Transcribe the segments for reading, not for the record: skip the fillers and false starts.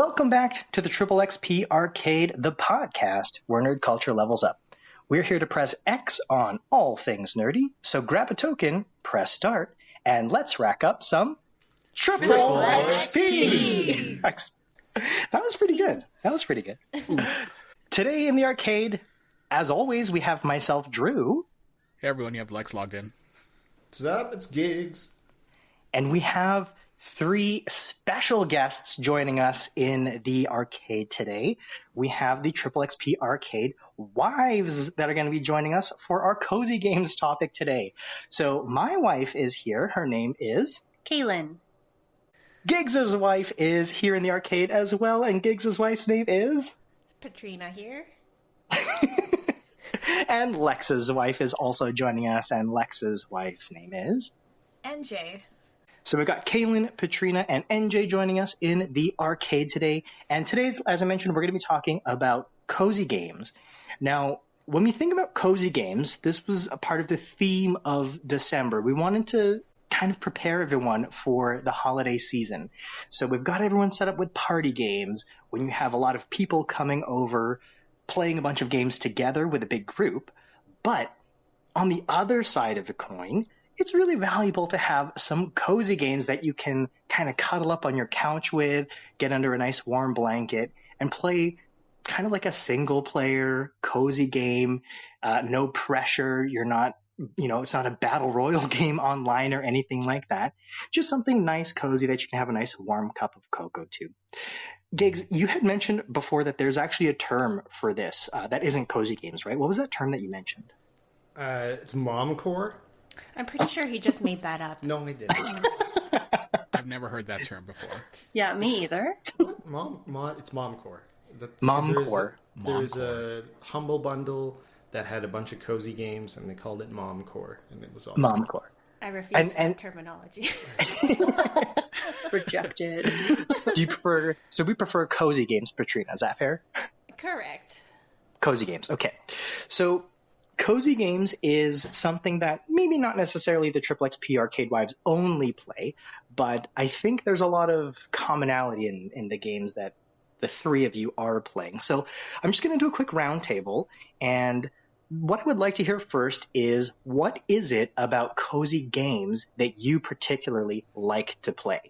Welcome back to the Triple XP Arcade, the podcast where nerd culture levels up. We're here to press X on all things nerdy, so grab a token, press start, and let's rack up some Triple XP! That was pretty good. Today in the arcade, as always, we have myself, Drew. Hey everyone, you have Lex logged in. What's up? It's Gigs. And we have three special guests joining us in the arcade today. We have the Triple XP Arcade wives that are going to be joining us for our cozy games topic today. So my wife is here. Her name is Kaylin. Giggs's wife is here in the arcade as well, and Giggs's wife's name is Patrina here. And Lex's wife is also joining us, and Lex's wife's name is NJ. So we've got Kaylin, Patrina, and NJ joining us in the arcade today. And today's, as I mentioned, we're going to be talking about cozy games. Now, when we think about cozy games, this was a part of the theme of December. We wanted to kind of prepare everyone for the holiday season. So we've got everyone set up with party games. When you have a lot of people coming over, playing a bunch of games together with a big group. But on the other side of the coin, it's really valuable to have some cozy games that you can kind of cuddle up on your couch with, get under a nice warm blanket, and play kind of like a single player cozy game. No pressure. You're not, it's not a battle royal game online or anything like that. Just something nice, cozy that you can have a nice warm cup of cocoa to. Giggs, you had mentioned before that there's actually a term for this that isn't cozy games, right? What was that term that you mentioned? It's momcore. I'm pretty sure he just made that up. No, I didn't. I've never heard that term before. Yeah, me either. It's momcore. Momcore. There's a Humble Bundle that had a bunch of cozy games, and they called it momcore, and it was awesome. Momcore. I refuse that terminology. Rejected. We prefer cozy games, Patrina. Is that fair? Correct. Cozy games. Okay. So cozy games is something that maybe not necessarily the Triple XP Arcade Wives only play, but I think there's a lot of commonality in the games that the three of you are playing. So I'm just going to do a quick roundtable, and what I would like to hear first is, what is it about cozy games that you particularly like to play?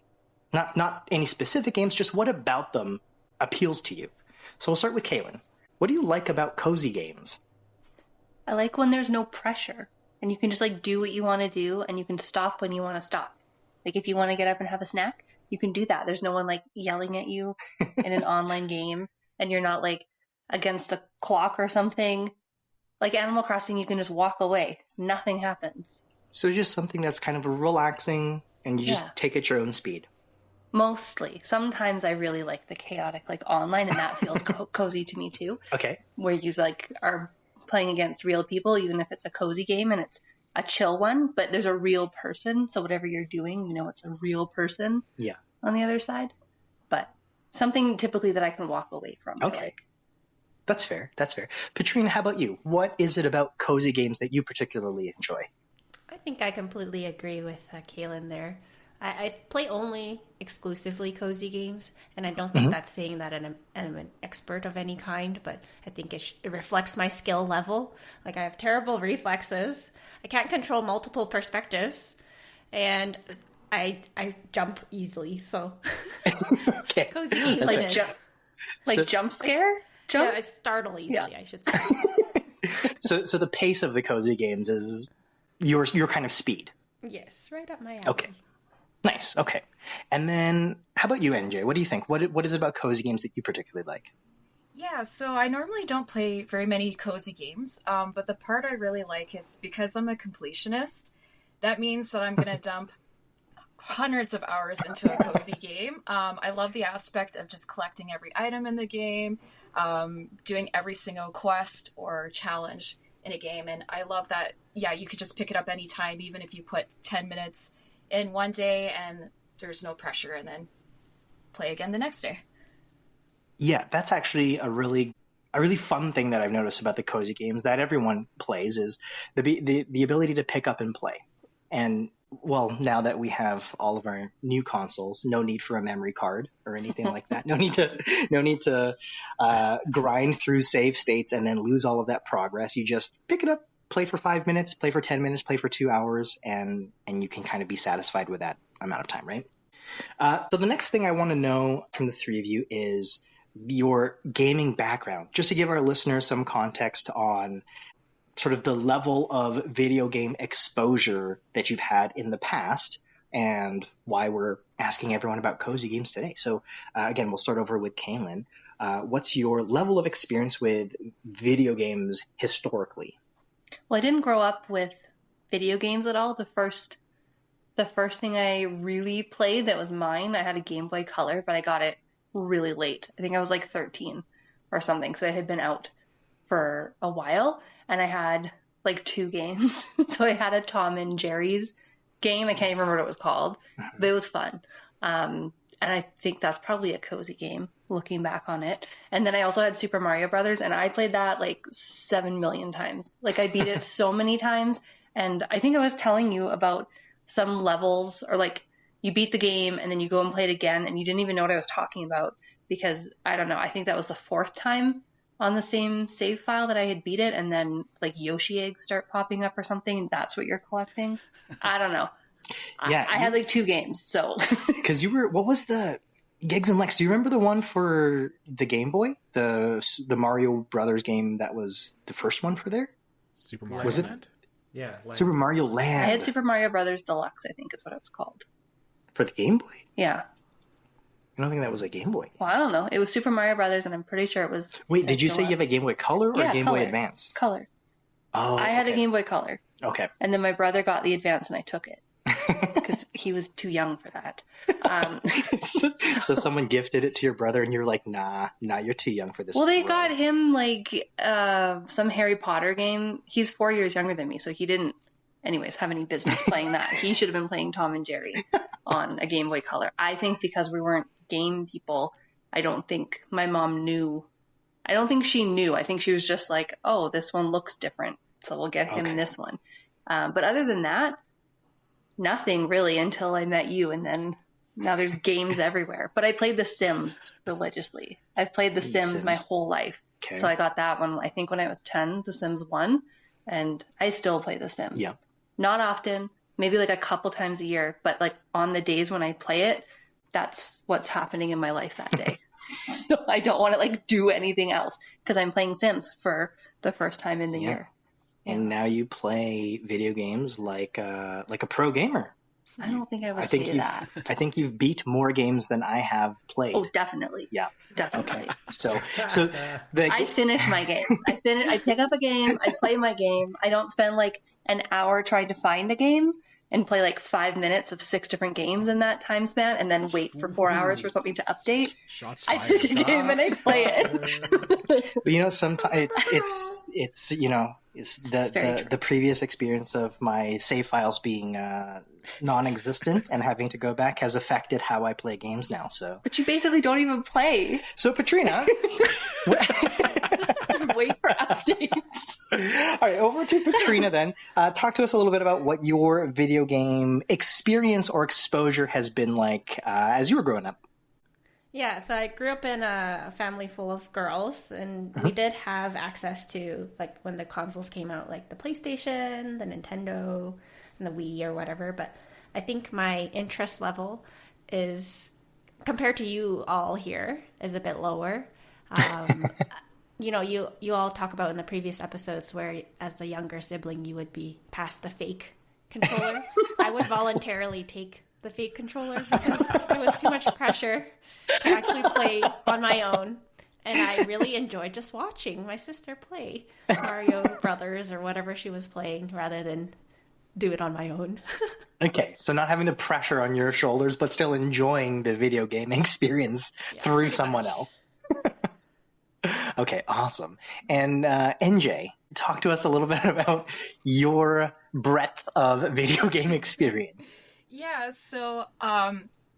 Not any specific games, just what about them appeals to you. So we'll start with Kaylin. What do you like about cozy games? I like when there's no pressure and you can just do what you want to do, and you can stop when you want to stop. Like if you want to get up and have a snack, you can do that. There's no one yelling at you in an online game, and you're not against the clock or something. Like Animal Crossing, you can just walk away. Nothing happens. So just something that's kind of relaxing, and you just take at your own speed. Mostly. Sometimes I really like the chaotic, online, and that feels cozy to me too. Okay. Where you are playing against real people, even if it's a cozy game and it's a chill one, but there's a real person. So whatever you're doing, it's a real person on the other side. But something typically that I can walk away from. Okay. That's fair. Patrina, how about you? What is it about cozy games that you particularly enjoy? I think I completely agree with Kaylin there. I play only exclusively cozy games, and I don't think that's saying that I'm an expert of any kind, but I think it reflects my skill level. I have terrible reflexes. I can't control multiple perspectives, and I jump easily, so okay. Cozy games jump scare? Jump? Yeah, I startle easily, I should say. So the pace of the cozy games is your kind of speed. Yes, right up my alley. Okay. Nice. Okay. And then how about you, NJ? What do you think? What is it about cozy games that you particularly like? Yeah, so I normally don't play very many cozy games, but the part I really like is because I'm a completionist, that means that I'm going to dump hundreds of hours into a cozy game. I love the aspect of just collecting every item in the game, doing every single quest or challenge in a game, and I love that, you could just pick it up anytime, even if you put 10 minutes in one day and there's no pressure, and then play again the next day. Yeah, that's actually a really fun thing that I've noticed about the cozy games that everyone plays is the ability to pick up and play. And well, now that we have all of our new consoles, no need for a memory card or anything like that. No need to grind through save states and then lose all of that progress. You just pick it up, play for 5 minutes, play for 10 minutes, play for 2 hours, and you can kind of be satisfied with that amount of time, right? So the next thing I want to know from the three of you is your gaming background, just to give our listeners some context on sort of the level of video game exposure that you've had in the past and why we're asking everyone about cozy games today. So again, we'll start over with Kaylin. What's your level of experience with video games historically? Well, I didn't grow up with video games at all. The first thing I really played that was mine, I had a Game Boy Color, but I got it really late. I think I was like 13 or something. So it had been out for a while, and I had like 2 games. So I had a Tom and Jerry's game. I can't even remember what it was called, but it was fun. And I think that's probably a cozy game looking back on it. And then I also had Super Mario Brothers, and I played that like 7 million times. Like I beat it so many times. And I think I was telling you about some levels, or like you beat the game and then you go and play it again and you didn't even know what I was talking about, because I don't know, I think that was the 4th time on the same save file that I had beat it, and then like Yoshi eggs start popping up or something, and that's what you're collecting. I don't know. Yeah, I had like 2 games, so. Because what was the Gigs and Lex? Do you remember the one for the Game Boy? The Mario Brothers game that was the first one for there? Super Mario Was it? Land? Yeah, like, Super Mario I Land. had Super Mario Brothers Deluxe, I think is what it was called. For the Game Boy? Yeah. I don't think that was a Game Boy. Well, I don't know. It was Super Mario Brothers, and I'm pretty sure it was. Wait, did you say you have a Deluxe. Game Boy Color or Yeah, a Game Boy Color. Advance? Color. Oh, I had okay. a Game Boy Color, Okay. and then my brother got the Advance, and I took it because he was too young for that. So someone gifted it to your brother, and you're like, nah, you're too young for this. Well, they bro." got him like some Harry Potter game. He's 4 years younger than me, so he didn't, anyways, have any business playing that. He should have been playing Tom and Jerry on a Game Boy Color. I think because we weren't game people, I don't think my mom knew. I don't think she knew. I think she was just like, oh, this one looks different, so we'll get him Okay. this one. But other than that, nothing really until I met you, and then now there's games everywhere. But I played The Sims religiously. I've played The Sims my Sims. whole life. Okay. So I got that one, I think, when I was 10, The Sims 1, and I still play The Sims. Yeah. Not often, maybe like a couple times a year, but like on the days when I play it, that's what's happening in my life that day. So I don't want to like do anything else because I'm playing Sims for the first time in the Yeah. year. And now you play video games like a pro gamer. I don't think I would I think say you. that. I think you've beat more games than I have played. Oh, definitely. Yeah. Definitely. So I finish my games. I pick up a game. I play my game. I don't spend like an hour trying to find a game and play like 5 minutes of 6 different games in that time span, and then wait for 4 hours for something to update. Shots I fired. pick a game and I play it. But sometimes it's very the previous experience of my save files being non-existent and having to go back has affected how I play games now. So But you basically don't even play. Patrina. Just wait for updates. All right, over to Patrina then. Talk to us a little bit about what your video game experience or exposure has been like as you were growing up. Yeah, so I grew up in a family full of girls, and we did have access to, like, when the consoles came out, like the PlayStation, the Nintendo, and the Wii or whatever. But I think my interest level is, compared to you all here, is a bit lower. You all talk about in the previous episodes where, as the younger sibling, you would be past the fake controller. I would voluntarily take the fake controller because it was too much pressure to actually play on my own. And I really enjoyed just watching my sister play Mario Brothers or whatever she was playing rather than do it on my own. Okay, so not having the pressure on your shoulders, but still enjoying the video game experience through pretty someone much. else. Okay, awesome. And NJ, talk to us a little bit about your breadth of video game experience. Yeah, so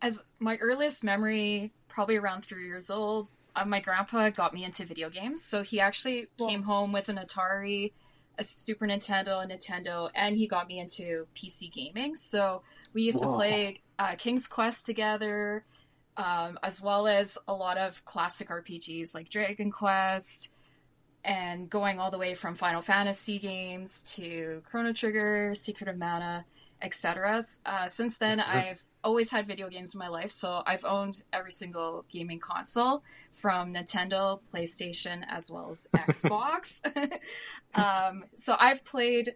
as my earliest memory, probably around 3 years old, my grandpa got me into video games. So he actually came home with an Atari a Super Nintendo, a Nintendo, and he got me into PC gaming. So we used to play King's Quest together, as well as a lot of classic RPGs like Dragon Quest, and going all the way from Final Fantasy games to Chrono Trigger, Secret of Mana, etc. Since then, I've always had video games in my life, so I've owned every single gaming console from Nintendo, PlayStation, as well as Xbox. So I've played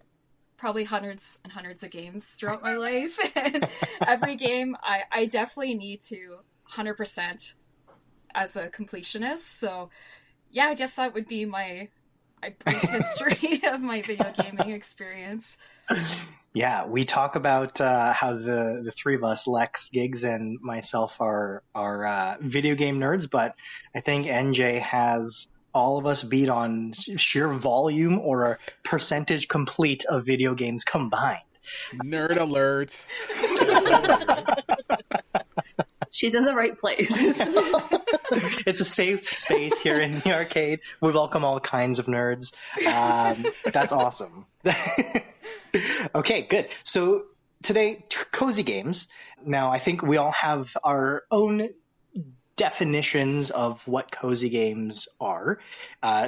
probably hundreds and hundreds of games throughout my life. And every game, I definitely need to 100% as a completionist. So yeah, I guess that would be my brief history of my video gaming experience. Yeah, we talk about how the three of us, Lex, Gigs, and myself, are video game nerds, but I think NJ has all of us beat on sheer volume or percentage complete of video games combined. Nerd alert. She's in the right place. It's a safe space here in the arcade. We welcome all kinds of nerds. That's awesome. Okay, good. So today, cozy games. Now, I think we all have our own definitions of what cozy games are.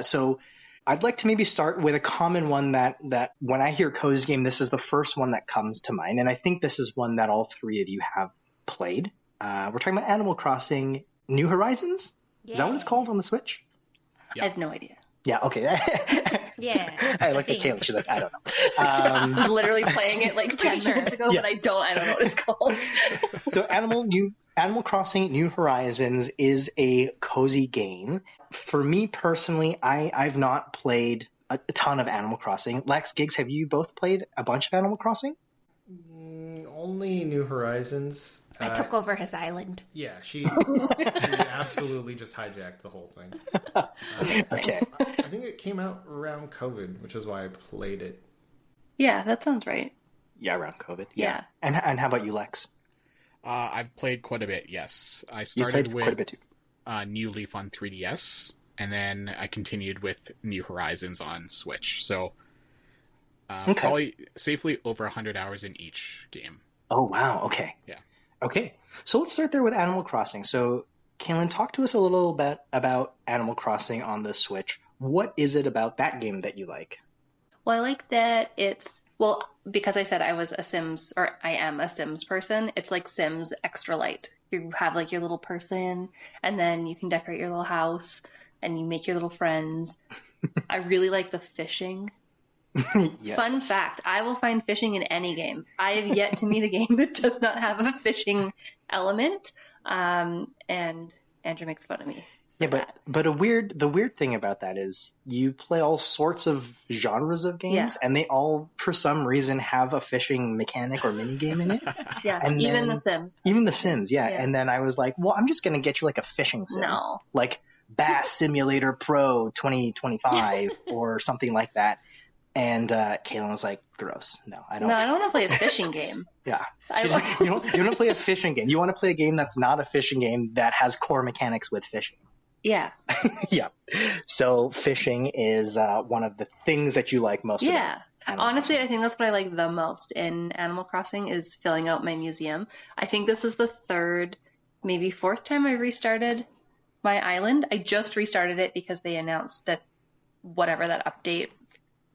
So I'd like to maybe start with a common one that when I hear cozy game, this is the first one that comes to mind. And I think this is one that all three of you have played. We're talking about Animal Crossing New Horizons? Yeah. Is that what it's called on the Switch? Yep. I have no idea. Yeah, okay. Yeah. I like the Kayla. She's like, I don't know. I was literally playing it like 10 minutes ago, Yeah. but I don't know what it's called. So Animal Crossing New Horizons is a cozy game. For me personally, I've not played a ton of Animal Crossing. Lex, Gigs, have you both played a bunch of Animal Crossing? Only New Horizons. I took over his island. Yeah, she absolutely just hijacked the whole thing. Okay. I think it came out around COVID, which is why I played it. Yeah, that sounds right. Yeah, around COVID. Yeah. And how about you, Lex? I've played quite a bit, yes. I You've started played quite a with bit too. New Leaf on 3DS, and then I continued with New Horizons on Switch. So probably safely over 100 hours in each game. Oh, wow. Okay. Yeah. Okay. So let's start there with Animal Crossing. So, Kaylin, talk to us a little bit about Animal Crossing on the Switch. What is it about that game that you like? Well, I like that because I said I was a Sims, or I am a Sims person, it's like Sims extra light. You have like your little person, and then you can decorate your little house, and you make your little friends. I really like the fishing. Yes. Fun fact, I will find fishing in any game. I have yet to meet a game that does not have a fishing element. And Andrew makes fun of me. Yeah, but the weird thing about that is you play all sorts of genres of games, and they all, for some reason, have a fishing mechanic or mini game in it. Yeah, And even then- The Sims. Even The Sims, yeah. Yeah. And then I was like, well, I'm just going to get you like a fishing sim. No. Like Bass Simulator Pro 2025 or something like that. And Kaylin was like, gross. No, I don't. No, I don't want to play a fishing game. Yeah. I She's like, you don't want to play a fishing game. You want to play a game that's not a fishing game that has core mechanics with fishing. Yeah. Yeah. So fishing is one of the things that you like most. Yeah. About Animal Honestly, I think that's what I like the most in Animal Crossing is filling out my museum. I think this is the third, maybe fourth time I restarted my island. I just restarted it because they announced that whatever that update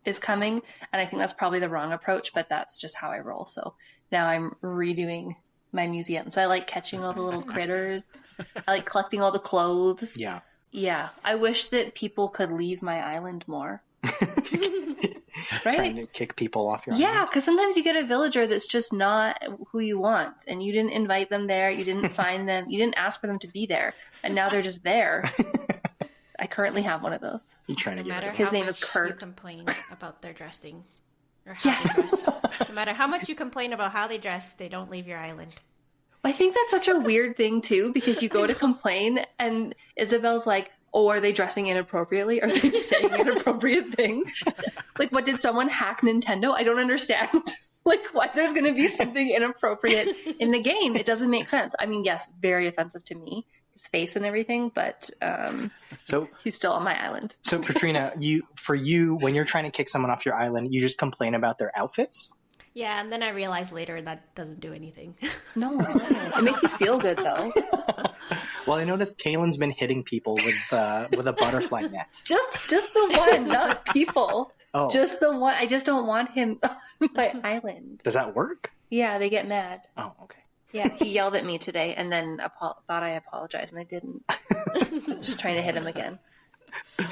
is coming, and I think that's probably the wrong approach, but that's just how I roll. So now I'm redoing my museum. So I like catching all the little critters. I like collecting all the clothes. Yeah. Yeah. I wish that people could leave my island more. Trying Right? to kick people off your Yeah, island. because sometimes you get a villager that's just not who you want, and you didn't invite them there, you didn't find them, you didn't ask for them to be there, and now they're just there. I currently have one of those. You're trying No to get matter rid of His how name much is Kurt. you complain about their dressing or how they dress, no matter how much you complain about how they dress, they don't leave your island. I think that's such a weird thing too, because you go to complain, and Isabel's like, "Oh, are they dressing inappropriately? Are they saying inappropriate things? Like, what, did someone hack Nintendo? I don't understand. Like, why there's going to be something inappropriate in the game? It doesn't make sense. I mean, yes, very offensive to me his face and everything, but so he's still on my island. So Petrina, when you're trying to kick someone off your island, you just complain about their outfits? Yeah, and then I realized later that doesn't do anything. No, it makes you feel good though. Well, I noticed Kaylin's been hitting people with a butterfly net. Just the one, not people. Oh. Just the one. I just don't want him on my island. Does that work? Yeah, they get mad. Oh, okay. Yeah, he yelled at me today and then thought I apologized, and I didn't. Just trying to hit him again.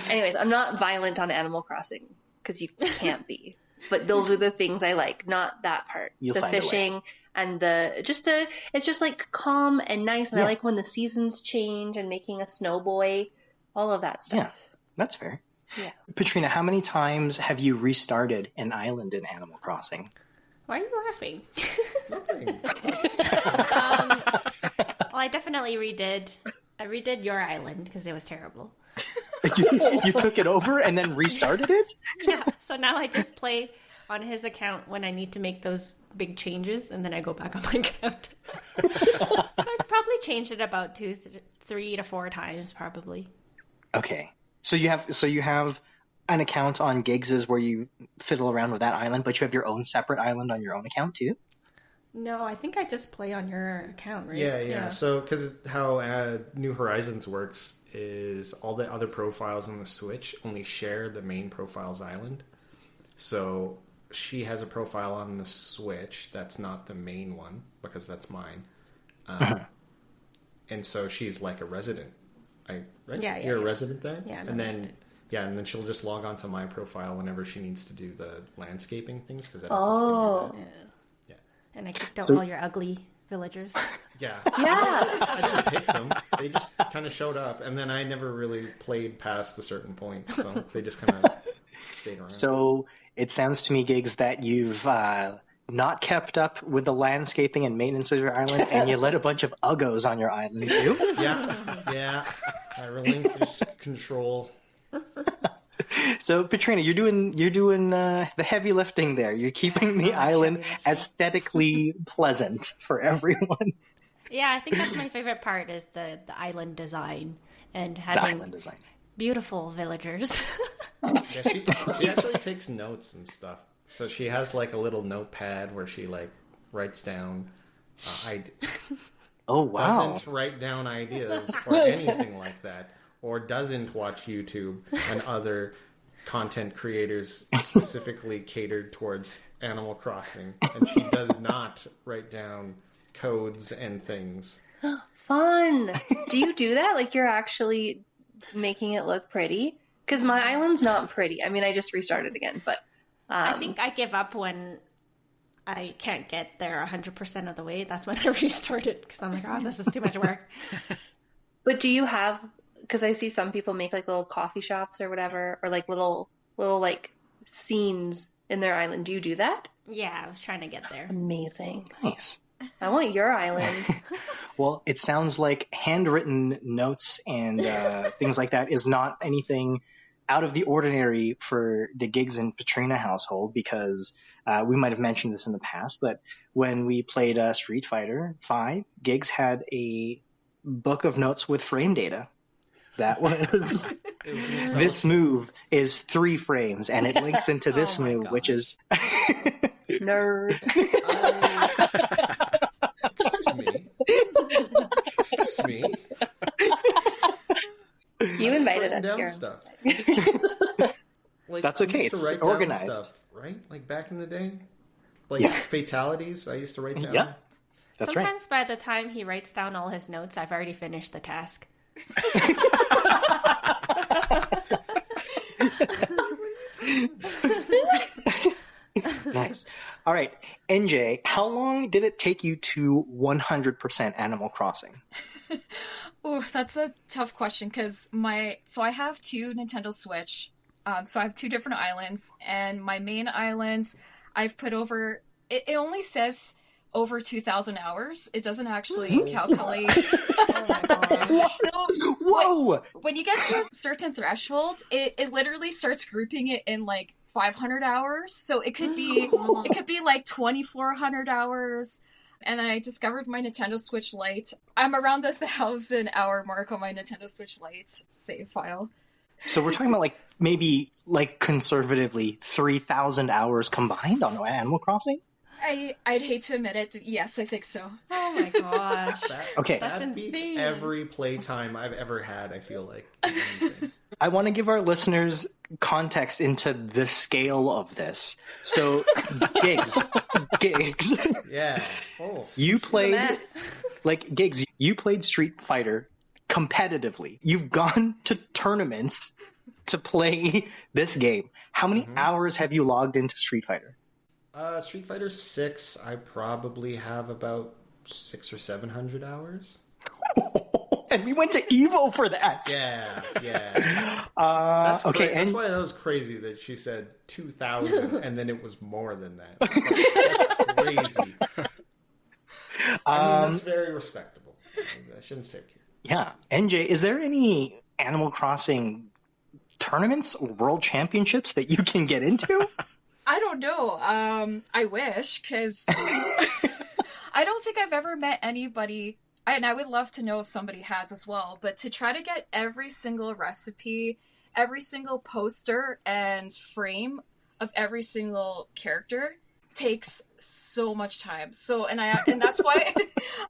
Anyways, I'm not violent on Animal Crossing because you can't be. But those are the things I like, not that part. You'll the find a way. fishing and it's just like calm and nice. And I like when the seasons change and making a snow boy, all of that stuff. Yeah, that's fair. Yeah. Petrina, how many times have you restarted an island in Animal Crossing? Why are you laughing? Nothing. Well, I definitely redid your island because it was terrible. You took it over and then restarted it? Yeah, so now I just play on his account when I need to make those big changes, and then I go back on my account. I've probably changed it about 3 to 4 times, probably. Okay. So you have an account on Gigs's where you fiddle around with that island, but you have your own separate island on your own account too? No, I think I just play on your account, right? Yeah. So, because how New Horizons works is all the other profiles on the Switch only share the main profile's island. So, she has a profile on the Switch that's not the main one, because that's mine. And so she's like a resident. Right? Yeah. You're a resident there? Yeah, I'm and a then resident. Yeah, and then she'll just log on to my profile whenever she needs to do the landscaping things, because I don't Oh. think they do that. And I kicked out all your ugly villagers. Yeah. Yeah. I didn't pick them. They just kind of showed up, and then I never really played past a certain point, so they just kind of stayed around. So it sounds to me, Gigs, that you've not kept up with the landscaping and maintenance of your island, and you let a bunch of uggos on your island too? Yeah. I relinquished control. So, Petrina, you're doing the heavy lifting there. You're keeping the island aesthetically pleasant for everyone. Yeah, I think that's my favorite part is the island design and having beautiful villagers. Yeah, she actually takes notes and stuff. So she has like a little notepad where she like writes down. Oh wow! Doesn't write down ideas or anything like that, or doesn't watch YouTube and other content creators specifically catered towards Animal Crossing, and she does not write down codes and things. Fun. Do you do that? Like you're actually making it look pretty? Because my island's not pretty. I mean, I just restarted again, but I think I give up when I can't get there 100% of the way. That's when I restart it because I'm like, oh, this is too much work. But do you have? Because I see some people make like little coffee shops or whatever, or like little like scenes in their island. Do you do that? Yeah, I was trying to get there. Amazing. Nice. I want your island. Well, it sounds like handwritten notes and things like that is not anything out of the ordinary for the Gigs and Petrina household, because we might have mentioned this in the past, but when we played Street Fighter 5, Gigs had a book of notes with frame data. That was this move is 3 frames, and it links into this move, which is nerd. Excuse me. You invited us down here. Stuff. Like, That's okay. I used to write It's organized. down stuff, right? Like back in the day, like fatalities. I used to write down. Yeah, that's right. Sometimes by the time he writes down all his notes, I've already finished the task. Nice. All right, NJ, how long did it take you to 100% Animal Crossing? Oh, that's a tough question because I have 2 Nintendo Switch, so I have 2 different islands, and my main island I've put over. It only says over 2,000 hours. It doesn't actually calculate. Oh my god! So whoa! When you get to a certain threshold, it literally starts grouping it in like 500 hours. So it could be like 2,400 hours. And then I discovered my Nintendo Switch Lite. I'm around the 1,000-hour mark on my Nintendo Switch Lite save file. So we're talking about maybe conservatively 3,000 hours combined on Animal Crossing? I'd hate to admit it. Yes, I think so. Oh my gosh. That beats every playtime I've ever had, I feel like. I want to give our listeners context into the scale of this. So, Gigs. Yeah. Oh. You played, Gigs, you played Street Fighter competitively. You've gone to tournaments to play this game. How many hours have you logged into Street Fighter? Street Fighter 6, I probably have about 600 or 700 hours. And we went to Evo for that. Yeah. That's okay. That's why that was crazy that she said 2,000 and then it was more than that. That's crazy. I mean, that's very respectable. I shouldn't say cute. Yeah. NJ, is there any Animal Crossing tournaments or world championships that you can get into? I don't know. I wish, because I don't think I've ever met anybody, and I would love to know if somebody has as well, but to try to get every single recipe, every single poster and frame of every single character takes so much time. So, and that's why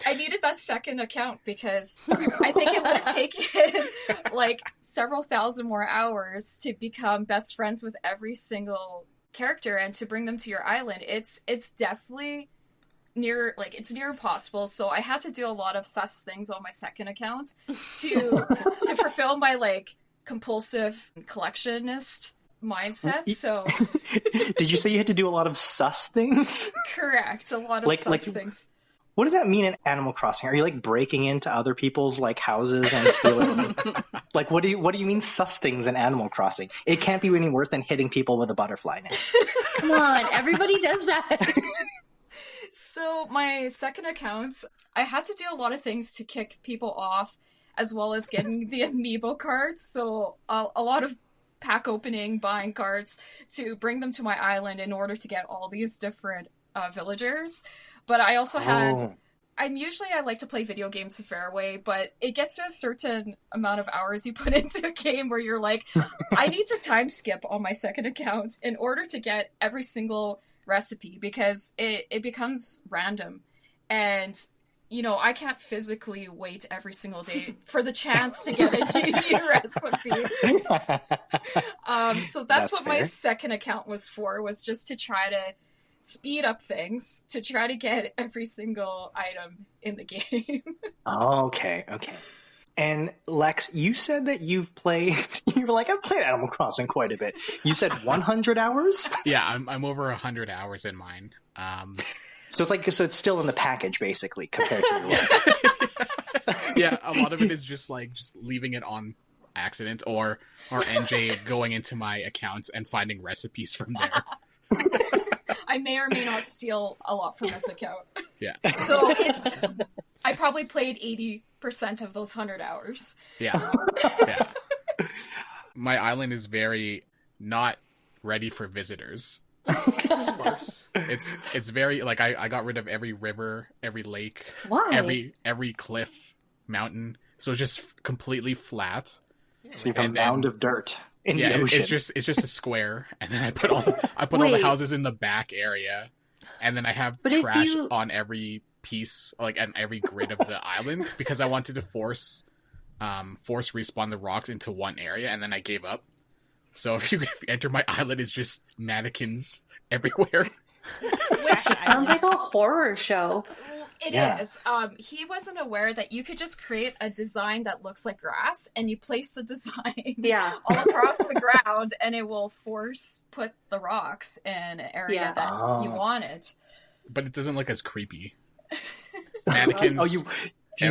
I needed that second account, because I think it would have taken several thousand more hours to become best friends with every single character and to bring them to your island. It's definitely near impossible. So I had to do a lot of sus things on my second account to fulfill my compulsive collectionist mindset. So did you say you had to do a lot of sus things? Correct, a lot of sus things. What does that mean in Animal Crossing? Are you breaking into other people's houses and stealing? What do you mean sus things in Animal Crossing? It can't be any worse than hitting people with a butterfly net. Come on, everybody does that. So my second account, I had to do a lot of things to kick people off, as well as getting the amiibo cards. So a lot of pack opening, buying cards to bring them to my island in order to get all these different villagers. But I also had, I like to play video games a fair way, but it gets to a certain amount of hours you put into a game where you're like, I need to time skip on my second account in order to get every single recipe, because it becomes random. And, I can't physically wait every single day for the chance to get a new recipe. So that's what fair. My second account was for, was just to try to speed up things, to try to get every single item in the game. Okay. And Lex, you said that you were like, I've played Animal Crossing quite a bit. You said 100 hours? Yeah, I'm over 100 hours in mine. So it's still in the package, basically, compared to your life. Yeah, a lot of it is just leaving it on accident, or NJ going into my accounts and finding recipes from there. I may or may not steal a lot from this account. Yeah. So I probably played 80% of those 100 hours. Yeah. My island is very not ready for visitors. Sparse. It's very I got rid of every river, every lake, Why? every cliff, mountain. So it's just completely flat. So you have a mound of dirt. In the ocean. It's just a square, and then I put all the houses in the back area, and then I have trash on every piece, and every grid of the island, because I wanted to force respawn the rocks into one area, and then I gave up. So if you enter my island, it's just mannequins everywhere. Which sounds like a horror show. It is. He wasn't aware that you could just create a design that looks like grass, and you place the design all across the ground, and it will put the rocks in an area that you want it. But it doesn't look as creepy. Mannequins. You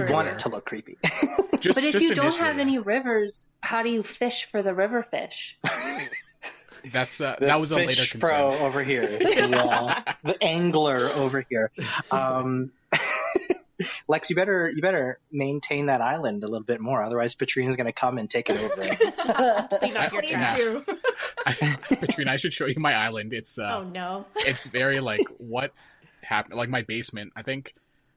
want it to look creepy. But if you don't have any rivers, how do you fish for the river fish? That was a later concern. Pro over here, the angler over here. Lex, you better maintain that island a little bit more, otherwise Patrina's going to come and take it over. Please do. Patrina, I should show you my island. It's oh no, it's very what happened. My basement. I think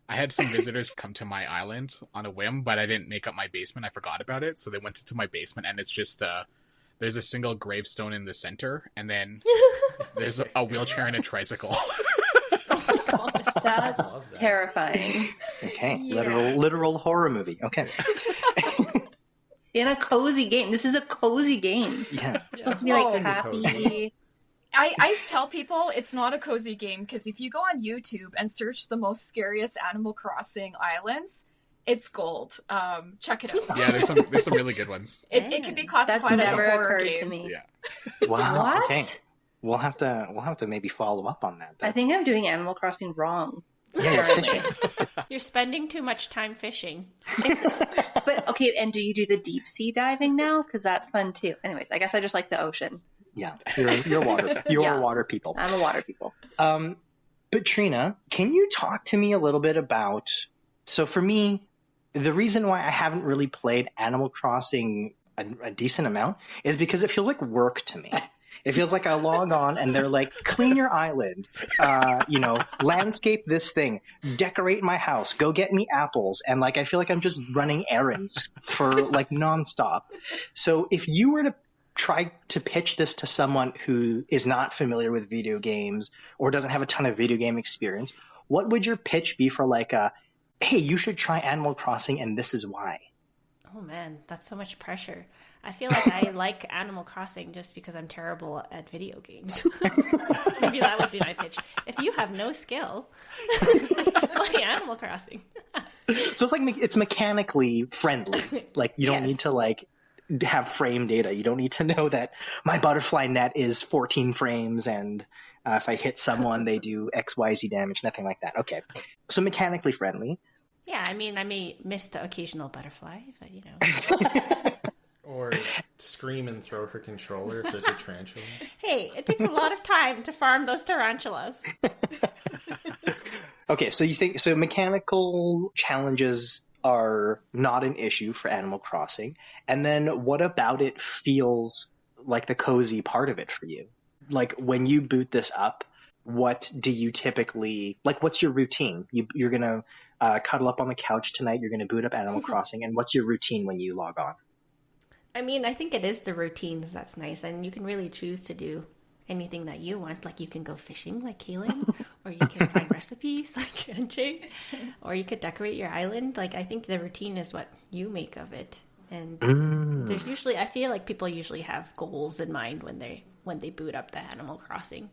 I had some visitors come to my island on a whim, but I didn't make up my basement. I forgot about it, so they went into my basement, and it's just there's a single gravestone in the center, and then there's a wheelchair and a tricycle. That's terrifying. Okay, literal horror movie. Okay. In a cozy game. This is a cozy game. Yeah. It's supposed to be like happy. I tell people it's not a cozy game because if you go on YouTube and search the most scariest Animal Crossing islands, it's gold. Check it out. Yeah, there's some really good ones. It can be classified as a horror game. To me. Yeah. Wow. What? Okay. We'll have to maybe follow up on that. I think I'm doing Animal Crossing wrong. Yeah. You're spending too much time fishing. But okay, and do you do the deep sea diving now? Because that's fun too. Anyways, I guess I just like the ocean. Yeah, you're water. You're water people. I'm a water people. But Trina, can you talk to me a little bit about? So for me, the reason why I haven't really played Animal Crossing a decent amount is because it feels like work to me. It feels like I log on and they're like, clean your island, landscape this thing, decorate my house, go get me apples. And like, I feel like I'm just running errands for like nonstop. So if you were to try to pitch this to someone who is not familiar with video games or doesn't have a ton of video game experience, what would your pitch be for like hey, you should try Animal Crossing and this is why? Oh man, that's so much pressure. I feel like I like Animal Crossing just because I'm terrible at video games. Maybe that would be my pitch. If you have no skill, play Animal Crossing. So it's like it's mechanically friendly. Like you don't need to like have frame data. You don't need to know that my butterfly net is 14 frames and if I hit someone, they do XYZ damage, nothing like that. Okay. So mechanically friendly. Yeah, I mean, I may miss the occasional butterfly, but you know. Or scream and throw her controller if there's a tarantula. Hey, it takes a lot of time to farm those tarantulas. Okay, so you think so mechanical challenges are not an issue for Animal Crossing. And then what about it feels like the cozy part of it for you? Like when you boot this up, what do you typically like? What's your routine? You're gonna cuddle up on the couch tonight. You're gonna boot up Animal Crossing, and what's your routine when you log on? I mean, I think it is the routines that's nice, and you can really choose to do anything that you want. Like you can go fishing, like Kaylin, or you can find recipes, like NJ, or you could decorate your island. Like I think the routine is what you make of it, and there's usually I feel like people usually have goals in mind when they boot up the Animal Crossing.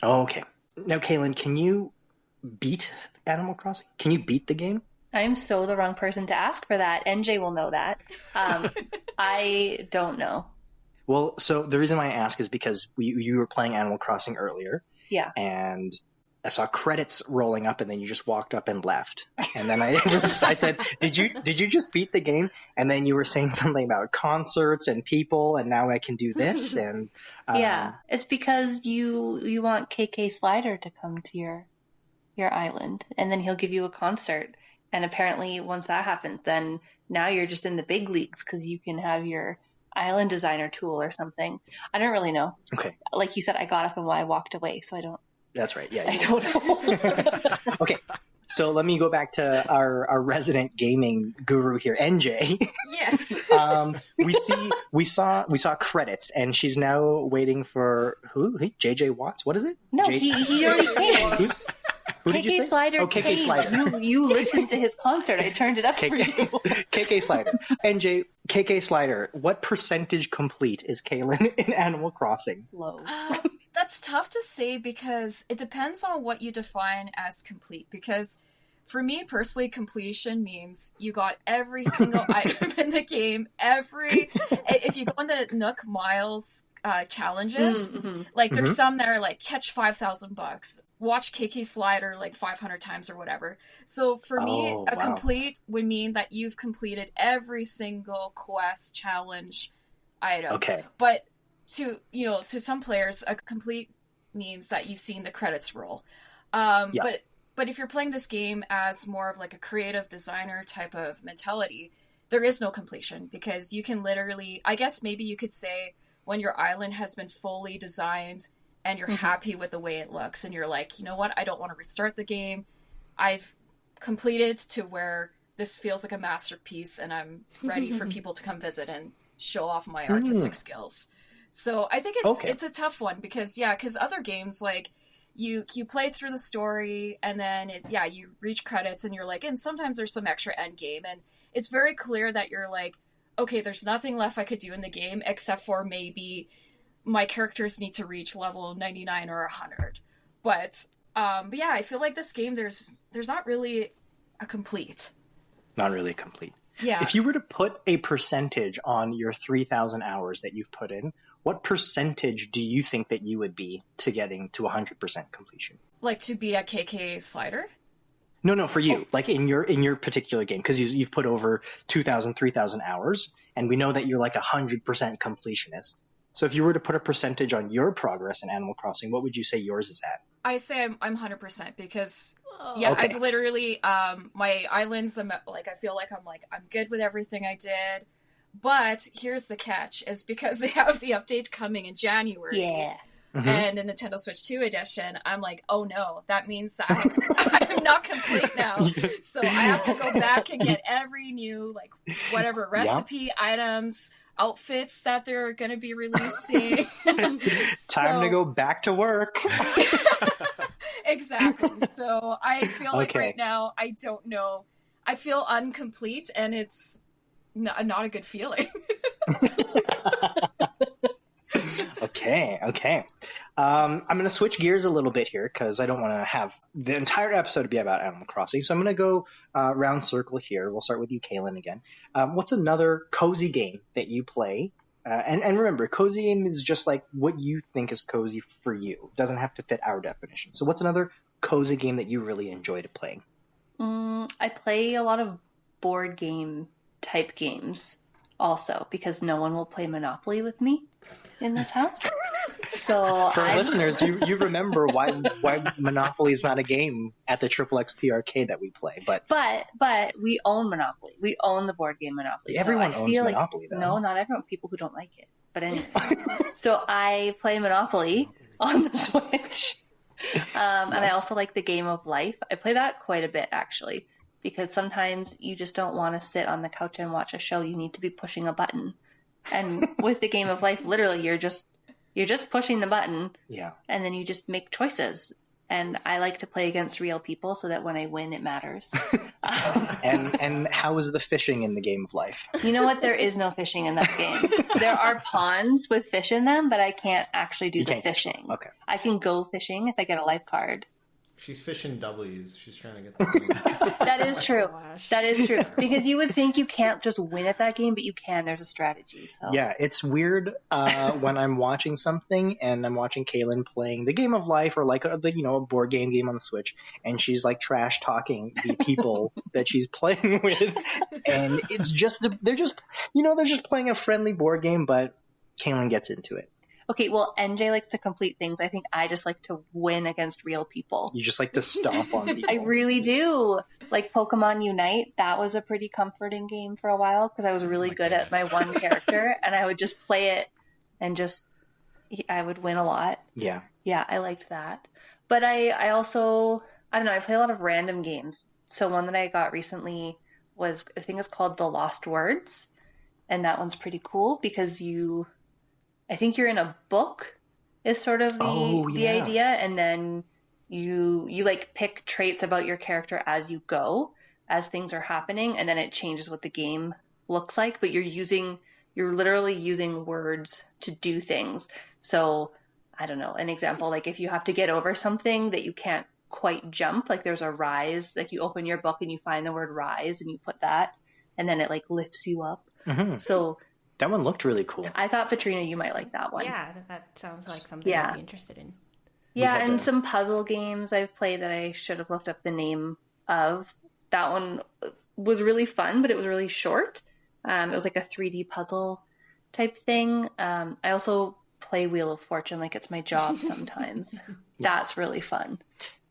Oh, okay. Now, Kaylin, can you beat Animal Crossing? Can you beat the game? I'm so the wrong person to ask for that. NJ will know that. I don't know. Well, so the reason why I ask is because you were playing Animal Crossing earlier. Yeah. And I saw credits rolling up and then you just walked up and left. And then I said, did you just beat the game? And then you were saying something about concerts and people and now I can do this. And yeah, it's because you want KK Slider to come to your island and then he'll give you a concert. And apparently once that happens, then now you're just in the big leagues because you can have your island designer tool or something. I don't really know. Okay. Like you said, I got up and I walked away, so I don't. That's right. Yeah. I don't know. Okay. So let me go back to our resident gaming guru here, NJ. Yes. We saw credits, and she's now waiting for who? JJ Watts. What is it? No, he already came. Who did you say? Slider. Oh, KK Slider. You listened to his concert. I turned it up for you. KK Slider. NJ, KK Slider. What percentage complete is Kaylin in Animal Crossing? Low. That's tough to say because it depends on what you define as complete. Because for me personally, completion means you got every single item in the game. If you go on the Nook Miles challenges, like there's some that are like catch $5,000, watch KK Slider like 500 times or whatever. So for me, a complete would mean that you've completed every single quest, challenge, item. Okay. But to some players, a complete means that you've seen the credits roll. But if you're playing this game as more of like a creative designer type of mentality, there is no completion because you can literally, I guess maybe you could say when your island has been fully designed and you're happy with the way it looks and you're like, you know what, I don't want to restart the game. I've completed to where this feels like a masterpiece and I'm ready for people to come visit and show off my artistic skills. So I think it's a tough one because other games, like, you play through the story and then you reach credits and you're like, and sometimes there's some extra end game and it's very clear that you're like, okay, there's nothing left I could do in the game except for maybe my characters need to reach level 99 or 100. But yeah, I feel like this game, there's not really a complete. Not really complete. Yeah. If you were to put a percentage on your 3,000 hours that you've put in, what percentage do you think that you would be to getting to 100% completion? Like to be a KK slider? No, for you. Like in your particular game, because you've put over 2,000, 3,000 hours, and we know that you're like 100% completionist. So if you were to put a percentage on your progress in Animal Crossing, what would you say yours is at? I say I'm 100% because I've literally my islands. I feel like I'm good with everything I did. But here's the catch: is because they have the update coming in January. Yeah. Mm-hmm. And the Nintendo Switch 2 edition, I'm like, oh no, that means that I'm not complete now. So I have to go back and get every new, like, whatever recipe items, outfits that they're going to be releasing. Time to go back to work. Exactly. So I feel like right now, I don't know. I feel incomplete and it's not a good feeling. Okay. I'm going to switch gears a little bit here because I don't want to have the entire episode be about Animal Crossing. So I'm going to go round circle here. We'll start with you, Kaylin, again. What's another cozy game that you play? And remember, cozy game is just like what you think is cozy for you. It doesn't have to fit our definition. So what's another cozy game that you really enjoyed playing? I play a lot of board game type games also because no one will play Monopoly with me in this house. So for listeners, you remember why Monopoly is not a game at the Triple XP arcade that we play, but we own Monopoly. We own the board game Monopoly. Everyone owns Monopoly, though. No, not everyone. People who don't like it. But anyway, so I play Monopoly on the Switch, and I also like the Game of Life. I play that quite a bit actually because sometimes you just don't want to sit on the couch and watch a show. You need to be pushing a button. And with the Game of Life, literally, you're just pushing the button, and then you just make choices. And I like to play against real people so that when I win, it matters. And how is the fishing in the Game of Life? You know what? There is no fishing in that game. There are ponds with fish in them, but I can't actually do the fishing. Okay, I can go fishing if I get a life card. She's fishing W's. She's trying to get the That is true. That is true. Because you would think you can't just win at that game, but you can. There's a strategy. So. Yeah, it's weird when I'm watching something and I'm watching Kaylin playing the Game of Life or like a board game on the Switch, and she's like trash talking the people that she's playing with, and it's just they're just playing a friendly board game, but Kaylin gets into it. Okay, well, NJ likes to complete things. I think I just like to win against real people. You just like to stomp on people. I really do. Like Pokemon Unite, that was a pretty comforting game for a while because I was really good at my one character, and I would just play it and I would win a lot. Yeah. Yeah, I liked that. But I also, I don't know, I play a lot of random games. So one that I got recently was, I think it's called The Lost Words, and that one's pretty cool because I think you're in a book is sort of the idea. And then you like pick traits about your character as you go, as things are happening. And then it changes what the game looks like, but you're literally using words to do things. So I don't know, an example, like if you have to get over something that you can't quite jump, like there's a rise, like you open your book and you find the word rise and you put that, and then it like lifts you up. Mm-hmm. So that one looked really cool. I thought, Petrina, you might like that one. Yeah, that sounds like something I'd be interested in. Yeah, and some puzzle games I've played that I should have looked up the name of. That one was really fun, but it was really short. It was like a 3D puzzle type thing. I also play Wheel of Fortune like it's my job sometimes. That's really fun.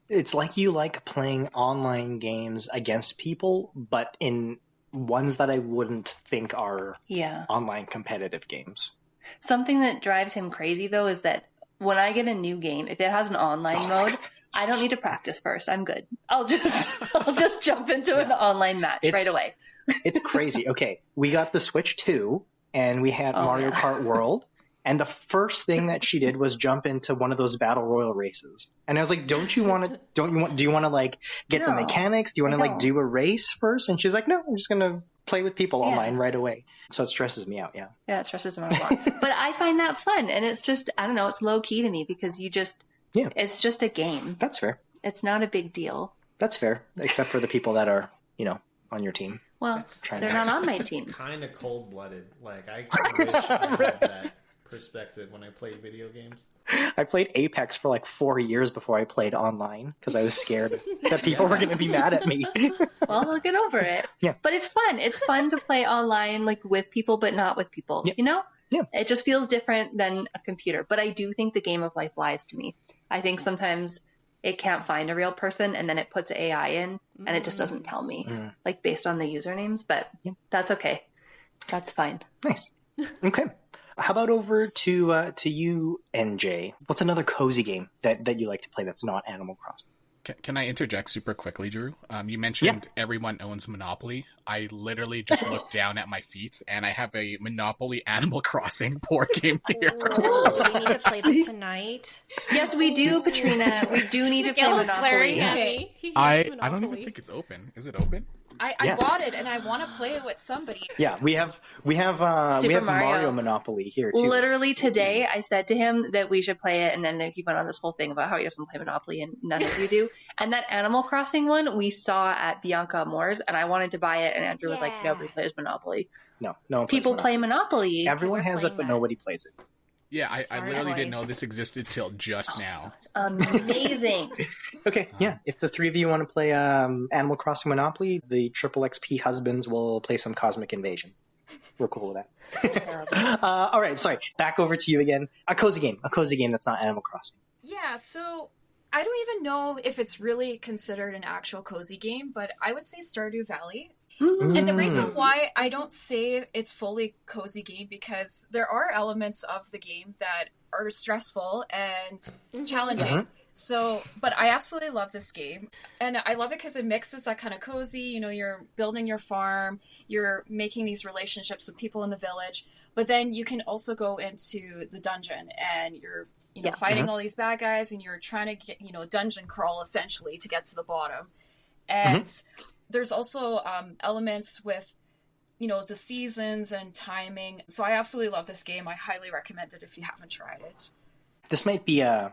It's like you like playing online games against people, but in ones that I wouldn't think are online competitive games. Something that drives him crazy, though, is that when I get a new game, if it has an online mode, I don't need to practice first. I'm good. I'll just jump into an online match right away. It's crazy. Okay, we got the Switch 2, and we had Mario Kart World, and the first thing that she did was jump into one of those battle royal races. And I was like, do you want to like get the mechanics? Do you want to like do a race first? And she's like, no, I'm just going to play with people online right away. So it stresses me out. Yeah. Yeah, it stresses me out a lot. But I find that fun. And it's just, I don't know, it's low key to me because it's just a game. That's fair. It's not a big deal. That's fair. Except for the people that are, on your team. Well, they're not on my team. Kind of cold-blooded. Like, I wish I had that perspective when I played video games. I played Apex for like 4 years before I played online because I was scared that people were going to be mad at me. Well, we'll get over it. Yeah. But it's fun. It's fun to play online, like with people, but not with people, Yeah. It just feels different than a computer. But I do think the game of life lies to me. I think sometimes it can't find a real person and then it puts AI in and it just doesn't tell me, like based on the usernames. But that's okay. That's fine. Nice. Okay. How about over to you, NJ? What's another cozy game that you like to play that's not Animal Crossing? Can I interject super quickly, Drew? You mentioned everyone owns Monopoly. I literally just looked down at my feet, and I have a Monopoly Animal Crossing board game here. Oh, we need to play this tonight. Yes, we do, Patrina. We do need to play Monopoly. I don't even think it's open. Is it open? I bought it and I want to play it with somebody. Yeah, we have Mario Monopoly here too. Literally today, I said to him that we should play it, and then he went on this whole thing about how he doesn't play Monopoly, and none of you do. And that Animal Crossing one we saw at Bianca Moore's, and I wanted to buy it, and Andrew was like, "Nobody plays Monopoly." No one people plays play Monopoly. Everyone has it, but nobody plays it. Yeah, I literally didn't know this existed till just now. Amazing. Okay, yeah. If the three of you want to play Animal Crossing Monopoly, the Triple XP husbands will play some Cosmic Invasion. We're cool with that. All right, sorry. Back over to you again. A cozy game that's not Animal Crossing. Yeah, so I don't even know if it's really considered an actual cozy game, but I would say Stardew Valley. And the reason why I don't say it's fully cozy game because there are elements of the game that are stressful and challenging. So, but I absolutely love this game. And I love it because it mixes that kind of cozy, you're building your farm, you're making these relationships with people in the village, but then you can also go into the dungeon and you're, fighting all these bad guys and you're trying to get, dungeon crawl essentially to get to the bottom. And there's also elements with, the seasons and timing. So I absolutely love this game. I highly recommend it if you haven't tried it. This might be a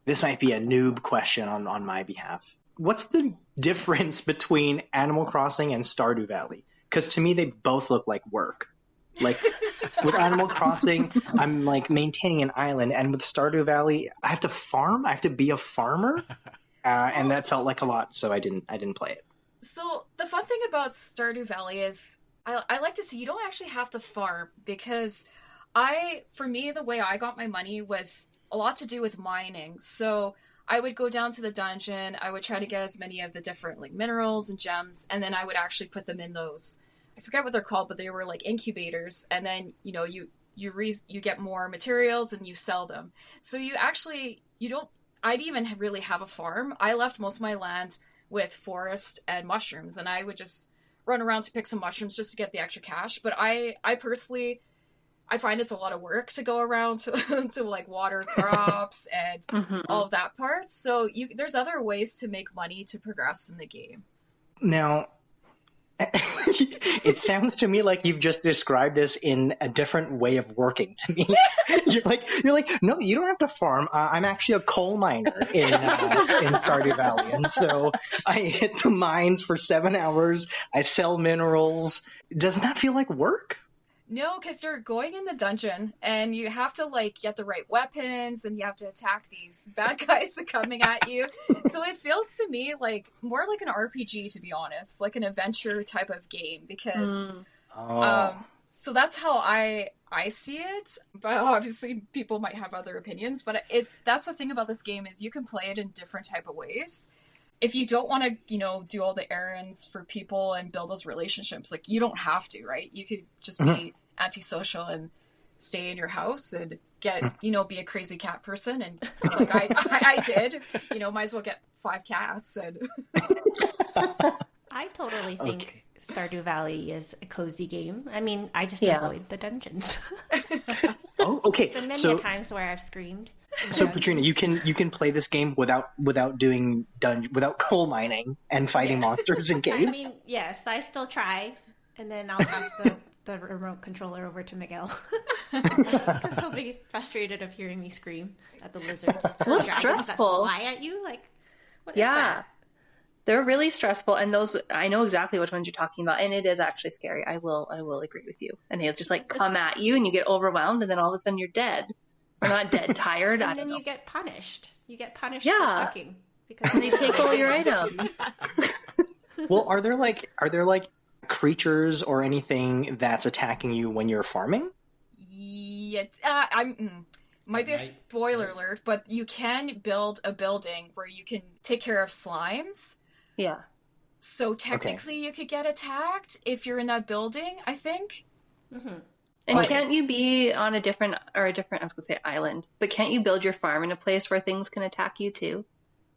noob question on my behalf. What's the difference between Animal Crossing and Stardew Valley? Because to me, they both look like work. Like with Animal Crossing, I'm like maintaining an island, and with Stardew Valley, I have to farm. I have to be a farmer, and that felt like a lot. So I didn't play it. So the fun thing about Stardew Valley is I like to see you don't actually have to farm because for me, the way I got my money was a lot to do with mining. So I would go down to the dungeon, I would try to get as many of the different like minerals and gems, and then I would actually put them in those, I forget what they're called, but they were like incubators. And then, you get more materials and you sell them. So I didn't even really have a farm. I left most of my land with forest and mushrooms, and I would just run around to pick some mushrooms just to get the extra cash. But I personally, I find it's a lot of work to go around to like water crops and all of that part. So there's other ways to make money to progress in the game. Now, it sounds to me like you've just described this in a different way of working to me. You're like, no, you don't have to farm. I'm actually a coal miner in Stardew Valley, and so I hit the mines for 7 hours. I sell minerals. Doesn't that feel like work? No, because you're going in the dungeon and you have to like get the right weapons and you have to attack these bad guys that are coming at you. So it feels to me like more like an RPG, to be honest, like an adventure type of game because so that's how I see it. But obviously people might have other opinions, but that's the thing about this game is you can play it in different type of ways. If you don't want to, do all the errands for people and build those relationships, like you don't have to, right? You could just be antisocial and stay in your house and get, be a crazy cat person. And like I did, might as well get 5 cats. And I totally think Stardew Valley is a cozy game. I mean, I just avoid the dungeons. Oh, okay. There's been many times where I've screamed. So Petrina, you can play this game without doing without coal mining and fighting monsters in caves. I mean, yes, I still try, and then I'll pass the remote controller over to Miguel. He'll be frustrated of hearing me scream at the lizards. Well, it's stressful. That fly at you, like what is that? They're really stressful, and those I know exactly which ones you're talking about, and it is actually scary. I will agree with you. And they'll just like come at you, and you get overwhelmed, and then all of a sudden you're dead. Or not dead, tired. And then you get punished. You get punished for sucking because they take all your items. Well, are there like creatures or anything that's attacking you when you're farming? Yeah, might be a spoiler alert, but you can build a building where you can take care of slimes. Yeah. So technically you could get attacked if you're in that building, I think. Mm-hmm. And can't you be on a different, I was going to say island, but can't you build your farm in a place where things can attack you too?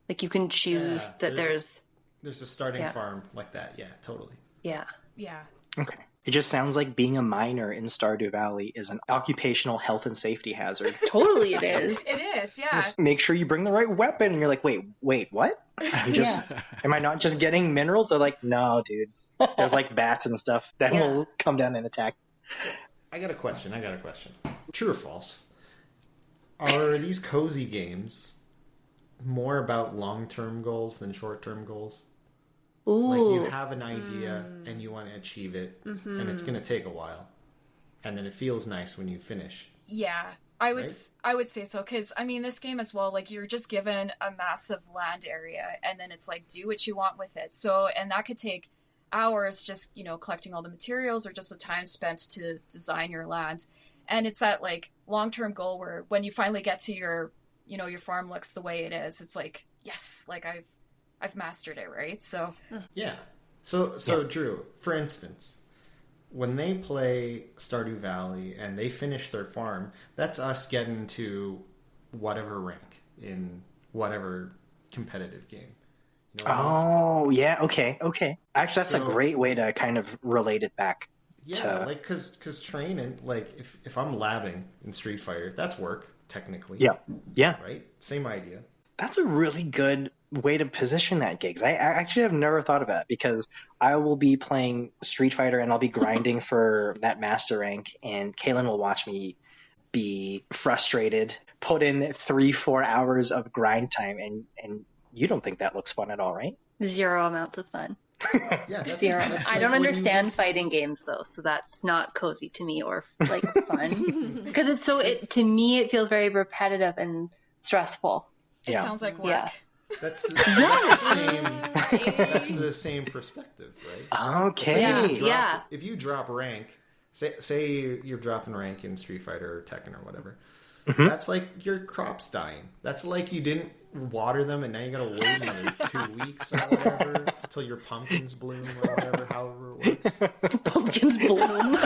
Like you can choose that there's a starting farm like that. Yeah, totally. Yeah. Yeah. Okay. It just sounds like being a miner in Stardew Valley is an occupational health and safety hazard. Totally it is. It is, yeah. Just make sure you bring the right weapon. And you're like, wait, what? Am I not just getting minerals? They're like, no, dude. There's like bats and stuff that will come down and attack. I got a question. True or false? Are these cozy games more about long-term goals than short-term goals? Ooh. Like you have an idea and you want to achieve it, and it's going to take a while, and then it feels nice when you finish. Yeah, I would say so, because I mean this game as well, like you're just given a massive land area, and then it's like do what you want with it. So, and that could take hours just collecting all the materials, or just the time spent to design your land. And it's that like long-term goal where when you finally get to your your farm looks the way it is, it's like yes, like I've mastered it, right? So yeah. So Drew, for instance, when they play Stardew Valley and they finish their farm, that's us getting to whatever rank in whatever competitive game. You know I mean? Yeah. Okay. Actually, that's a great way to kind of relate it back. Yeah, like because training, like if I'm labbing in Street Fighter, that's work technically. Yeah. Right. Same idea. That's a really good way to position that, Gigs. I actually have never thought of that, because I will be playing Street Fighter and I'll be grinding for that master rank, and Kaylin will watch me be frustrated, put in 3-4 hours of grind time, and you don't think that looks fun at all, right? 0 amounts of fun. Yeah, that's, 0. That's I don't understand fighting games though, so that's not cozy to me or like fun, because it's to me it feels very repetitive and stressful. It sounds like work. Yeah. That's the same perspective, right? Okay. If you drop rank, say you're dropping rank in Street Fighter or Tekken or whatever, that's like your crops dying. That's like you didn't water them and now you gotta wait another 2 weeks or whatever until your pumpkins bloom or whatever, however it works. Pumpkins bloom.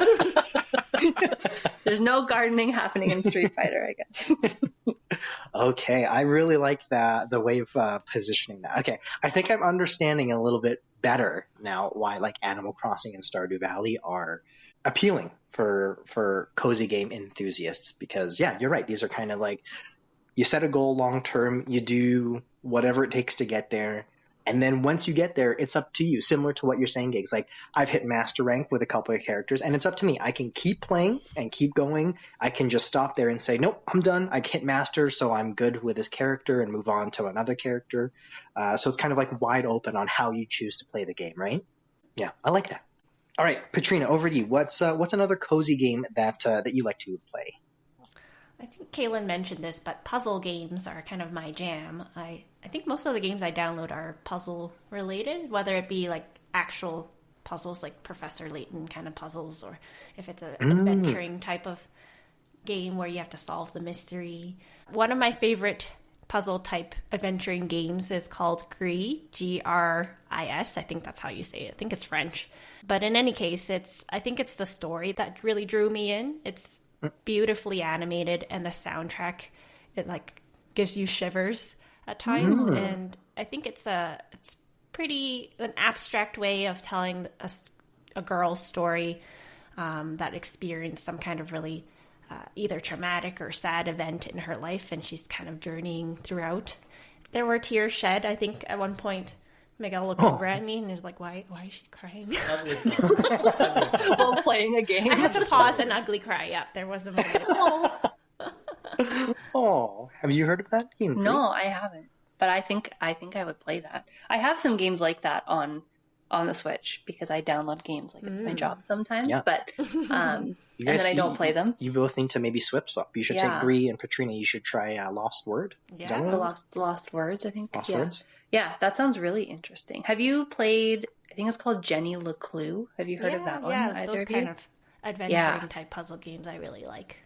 There's no gardening happening in Street Fighter, I guess. Okay, I really like the way of positioning that. Okay, I think I'm understanding a little bit better now why like Animal Crossing and Stardew Valley are appealing for cozy game enthusiasts, because you're right. These are kind of like, you set a goal long term, you do whatever it takes to get there, and then once you get there, it's up to you. Similar to what you're saying, Gigs. Like I've hit master rank with a couple of characters, and it's up to me. I can keep playing and keep going. I can just stop there and say, nope, I'm done. I hit master, so I'm good with this character, and move on to another character. So it's kind of like wide open on how you choose to play the game, right? Yeah, I like that. All right, Petrina, over to you. What's another cozy game that you like to play? I think Kaylin mentioned this, but puzzle games are kind of my jam. I think most of the games I download are puzzle related, whether it be like actual puzzles like Professor Layton kind of puzzles, or if it's an adventuring type of game where you have to solve the mystery. One of my favorite puzzle type adventuring games is called Gris, Gris. I think that's how you say it. I think it's French. But in any case, I think it's the story that really drew me in. It's beautifully animated, and the soundtrack, it like gives you shivers at times. And I think it's pretty an abstract way of telling a girl's story that experienced some kind of really either traumatic or sad event in her life, and she's kind of journeying throughout. There were tears shed. I think at one point Miguel looked over at me and was like, why is she crying? While playing a game. I had to pause and ugly cry. Yeah, there was a moment. Oh, have you heard of that game? No, I haven't. But I think I would play that. I have some games like that on the Switch because I download games like it's my job sometimes. Yeah. But and then I don't play them. You both need to maybe swap. You should take Bree and Patrina. You should try Lost Word. Yeah, the Lost Words. I think. Lost Words. Yeah, that sounds really interesting. Have you played? I think it's called Jenny LeClue. Have you heard of that one? Yeah, those kind of adventuring type puzzle games I really like.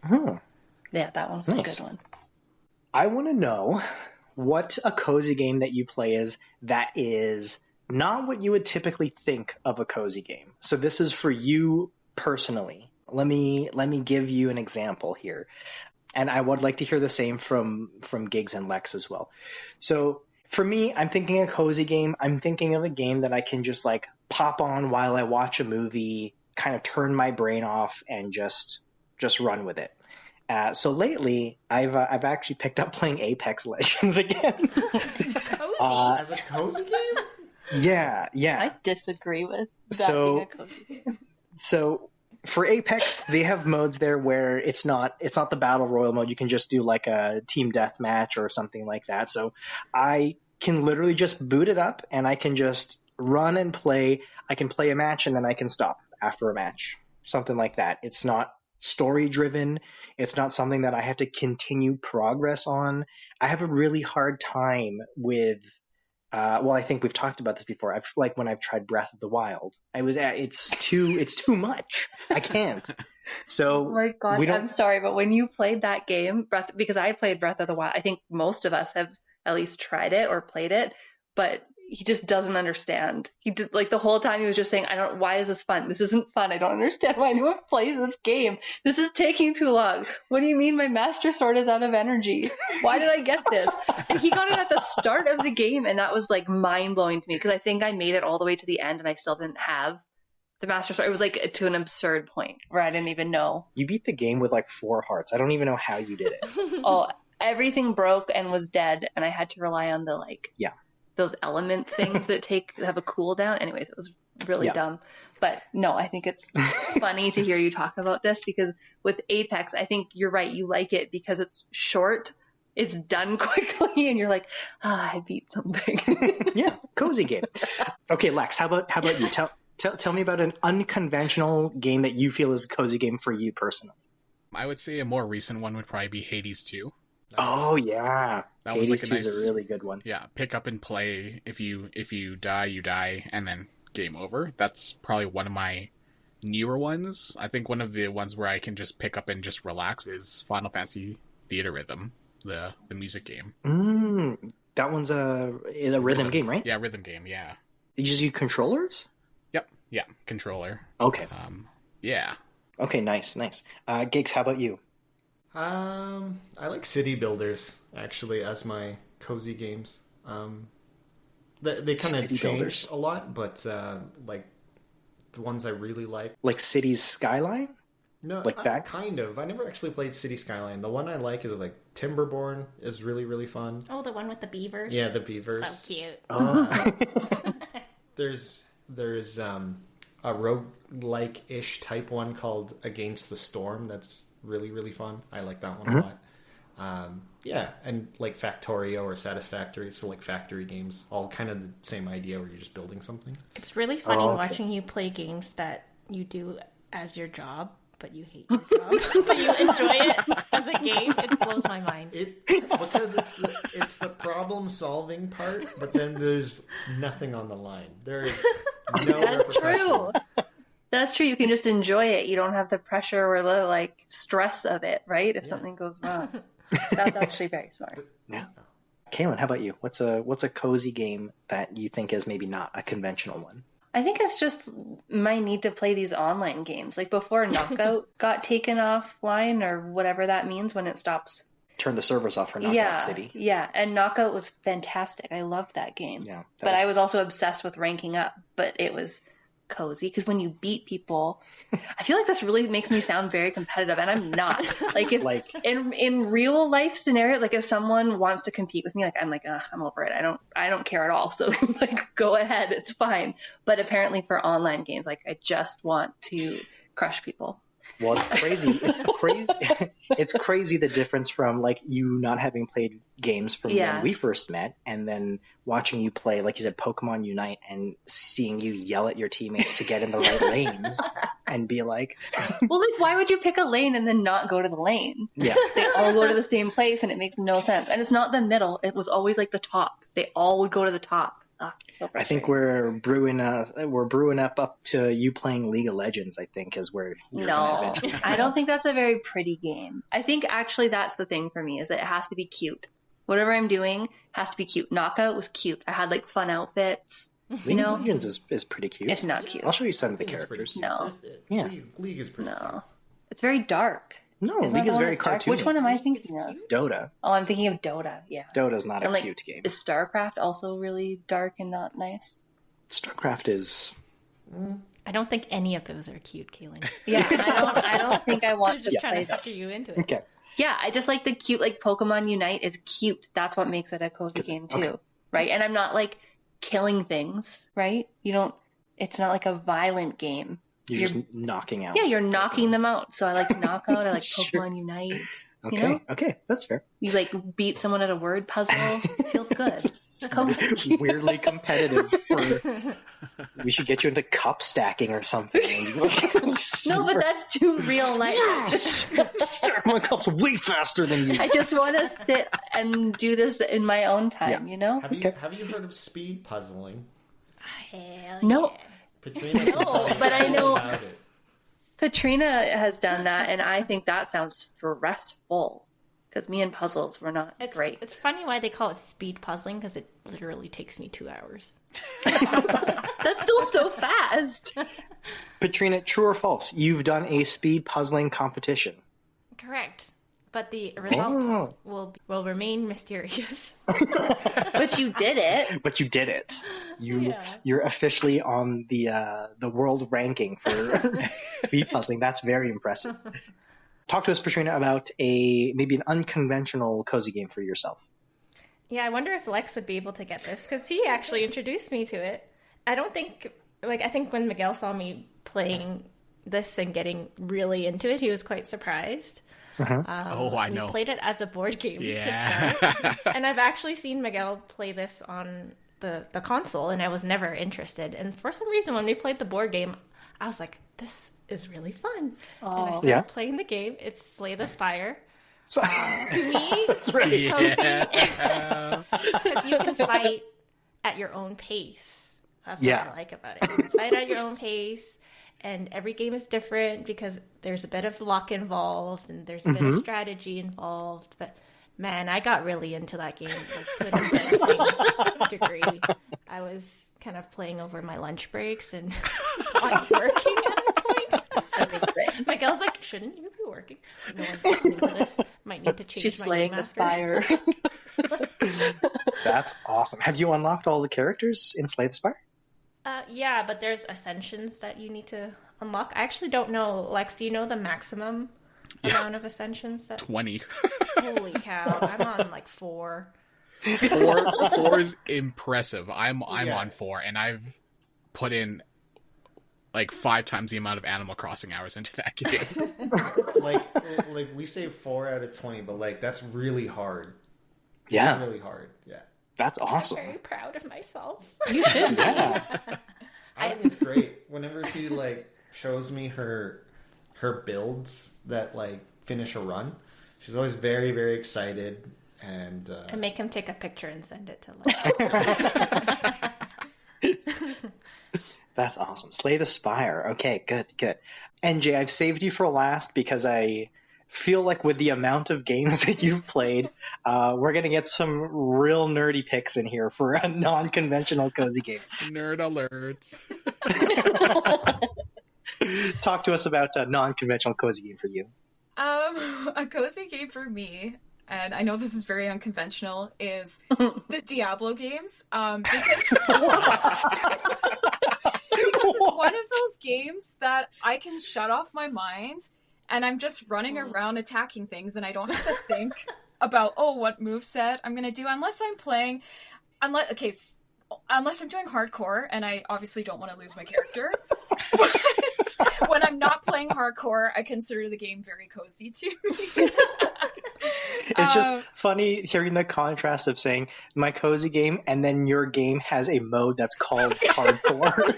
Yeah, that one's a good one. I want to know what a cozy game that you play is that is not what you would typically think of a cozy game. So this is for you personally. Let me give you an example here. And I would like to hear the same from Gigs and Lex as well. So for me, I'm thinking a cozy game. I'm thinking of a game that I can just like pop on while I watch a movie, kind of turn my brain off and just run with it. So lately, I've actually picked up playing Apex Legends again. As a cozy game? Yeah. I disagree with that being a cozy game. So for Apex, they have modes there where it's not the battle royal mode. You can just do like a team deathmatch or something like that. So I can literally just boot it up and I can just run and play. I can play a match and then I can stop after a match, something like that. It's not story driven. It's not something that I have to continue progress on. I have a really hard time with I think we've talked about this before. When I've tried Breath of the Wild, it's too much. I can't. So oh my gosh, I'm sorry, but when you played that game, because I played Breath of the Wild, I think most of us have at least tried it or played it, but he just doesn't understand. He did, like the whole time he was just saying, why is this fun? This isn't fun. I don't understand why anyone plays this game. This is taking too long. What do you mean my Master Sword is out of energy? Why did I get this? And he got it at the start of the game, and that was like mind blowing to me because I think I made it all the way to the end and I still didn't have the Master Sword. It was like to an absurd point where I didn't even know. You beat the game with like 4 hearts. I don't even know how you did it. Everything broke and was dead, and I had to rely on the those element things that have a cooldown. Anyways, it was really dumb. But no, I think it's funny to hear you talk about this because with Apex, I think you're right. You like it because it's short, it's done quickly, and you're like, I beat something. Yeah, cozy game. Okay, Lex, how about you? Tell me about an unconventional game that you feel is a cozy game for you personally. I would say a more recent one would probably be Hades 2. Oh yeah, that Hades was like 2 is a really good one. Yeah, pick up and play. If you die, you die, and then game over. That's probably one of my newer ones. I think one of the ones where I can just pick up and just relax is Final Fantasy Theater Rhythm, the music game. That one's a rhythm game, right? Yeah, rhythm game. Yeah. Did you use controllers? Yep. Yeah, controller. Okay. Yeah. Okay, nice. Gigs, how about you? I like city builders actually as my cozy games. They kind of changed a lot, but like the ones I really like Cities Skyline. No, like that kind of. I never actually played City Skyline. The one I like is like Timberborn is really really fun. Oh, the one with the beavers. Yeah, the beavers. So cute. Oh. There's a roguelike-ish type one called Against the Storm. That's really, really fun. I like that one a lot. Yeah, and like Factorio or Satisfactory, so like factory games, all kind of the same idea where you're just building something. It's really funny watching you play games that you do as your job, but you hate your job, but you enjoy it as a game. It blows my mind. Because it's the problem-solving part, but then there's nothing on the line. There is no That's true. That's true. You can just enjoy it. You don't have the pressure or the stress of it, right? If something goes wrong. That's actually very smart. Yeah. Kaylin, how about you? What's a cozy game that you think is maybe not a conventional one? I think it's just my need to play these online games. Like before Knockout got taken offline or whatever that means when it stops. Turn the servers off for Knockout City. Yeah, and Knockout was fantastic. I loved that game. Yeah, but I was also obsessed with ranking up. But it was cozy because when you beat people, I feel like this really makes me sound very competitive, and I'm not. Like if in real life scenarios, like if someone wants to compete with me, like I'm like, ugh, I'm over it. I don't care at all. So like go ahead, it's fine. But apparently for online games, like I just want to crush people. Well, it's crazy. It's crazy the difference from like you not having played games from when we first met, and then watching you play, like you said, Pokemon Unite, and seeing you yell at your teammates to get in the right lanes, and be like, "Well, like why would you pick a lane and then not go to the lane? Yeah, they all go to the same place, and it makes no sense. And it's not the middle; it was always like the top. They all would go to the top." So I think we're brewing up to you playing League of Legends. I think is where. No, I don't think that's a very pretty game. I think actually that's the thing for me is that it has to be cute. Whatever I'm doing has to be cute. Knockout was cute. I had like fun outfits. League of Legends is pretty cute. It's not cute. I'll show you some of the characters. No, League is pretty cute. It's very dark. No, League is very cartoony. Which one am I thinking of? Dota. Oh, I'm thinking of Dota, yeah. Dota's not a cute game. Is StarCraft also really dark and not nice? StarCraft is... I don't think any of those are cute, Kaylin. Yeah, I don't think I want to just trying to sucker you into it. Okay. Yeah, I just like the cute, like Pokemon Unite is cute. That's what makes it a cozy game too, right? And I'm not like killing things, right? It's not like a violent game. You're just knocking out. Yeah, you're knocking them out. So I like Knockout. I like Pokemon Unite. Okay, you know? Okay, that's fair. You like beat someone at a word puzzle. It feels good. It's cozy. Weirdly competitive. We should get you into cup stacking or something. No, but that's too real life. Stack my cups way faster than you. I just want to sit and do this in my own time. You know? Have you heard of speed puzzling? Hell no. Patrina but I know Patrina has done that, and I think that sounds stressful because me and puzzles were not great. It's funny why they call it speed puzzling because it literally takes me 2 hours. That's still so fast. Patrina, true or false? You've done a speed puzzling competition. Correct. But the results will remain mysterious. But you did it. But you did it. You're officially on the world ranking for speed puzzling. That's very impressive. Talk to us, Patrina, about maybe an unconventional cozy game for yourself. Yeah, I wonder if Lex would be able to get this because he actually introduced me to it. I think when Miguel saw me playing this and getting really into it, he was quite surprised. I know. We played it as a board game. Yeah. And I've actually seen Miguel play this on the console, and I was never interested. And for some reason, when we played the board game, I was like, this is really fun. And I started playing the game. It's Slay the Spire. To me, it's cozy because you can fight at your own pace. That's what I like about it. You can fight at your own pace. And every game is different because there's a bit of luck involved and there's a bit of strategy involved. But man, I got really into that game like, to an embarrassing degree. I was kind of playing over my lunch breaks and like working at a point. Miguel's like, shouldn't you be working? No one's listening to this. Might need to change my name after. Fire. That's awesome. Have you unlocked all the characters in Slay the Spire? Yeah, but there's ascensions that you need to unlock. I actually don't know. Lex, do you know the maximum amount of ascensions? 20. Holy cow. I'm on like 4. 4 is impressive. I'm on 4, and I've put in like 5 times the amount of Animal Crossing hours into that game. like we say 4 out of 20, but like that's really hard. Yeah. It's really hard. Yeah. That's awesome. I'm very proud of myself. You should. Yeah. I think it's great. Whenever she like shows me her builds that like finish a run, she's always very, very excited. And I make him take a picture and send it to Lex. That's awesome. Slay the Spire. Okay, good. NJ, I've saved you for last because I feel like with the amount of games that you've played, we're going to get some real nerdy picks in here for a non-conventional cozy game. Nerd alert. Talk to us about a non-conventional cozy game for you. A cozy game for me, and I know this is very unconventional, is the Diablo games. Because it's one of those games that I can shut off my mind and I'm just running around attacking things and I don't have to think about, what moveset I'm going to do unless I'm playing, unless I'm doing hardcore, and I obviously don't want to lose my character. But when I'm not playing hardcore, I consider the game very cozy to me. It's just funny hearing the contrast of saying my cozy game and then your game has a mode that's called hardcore.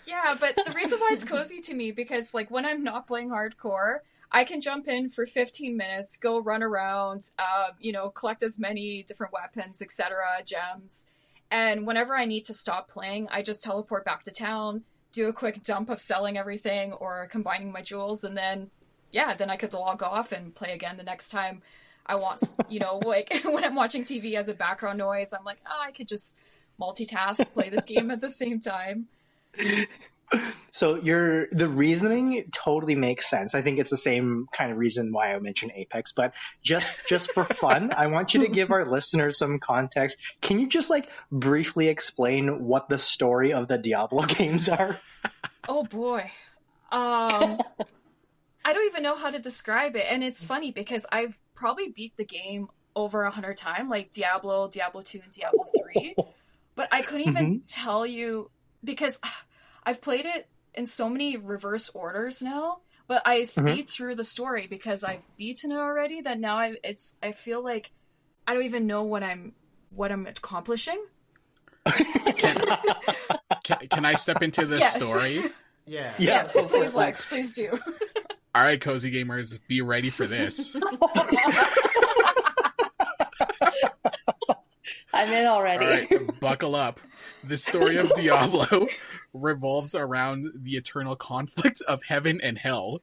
Yeah, but the reason why it's cozy to me, because like when I'm not playing hardcore, I can jump in for 15 minutes, go run around, collect as many different weapons, etc., gems. And whenever I need to stop playing, I just teleport back to town, do a quick dump of selling everything or combining my jewels, and then I could log off and play again the next time I want, like when I'm watching TV as a background noise, I'm like, I could just multitask, play this game at the same time. So the reasoning totally makes sense. I think it's the same kind of reason why I mentioned Apex, but just for fun, I want you to give our listeners some context. Can you just like briefly explain what the story of the Diablo games are? Oh boy. I don't even know how to describe it. And it's funny because I've probably beat the game over 100 times, like Diablo 2, and Diablo 3. But I couldn't even tell you, because I've played it in so many reverse orders now, but I speed through the story because I've beaten it already, that now I feel like I don't even know what I'm accomplishing. Can I step into this story? Yeah. Yes, please, Lex, please do. All right, cozy gamers, be ready for this. I'm in already. All right, buckle up. The story of Diablo revolves around the eternal conflict of heaven and hell,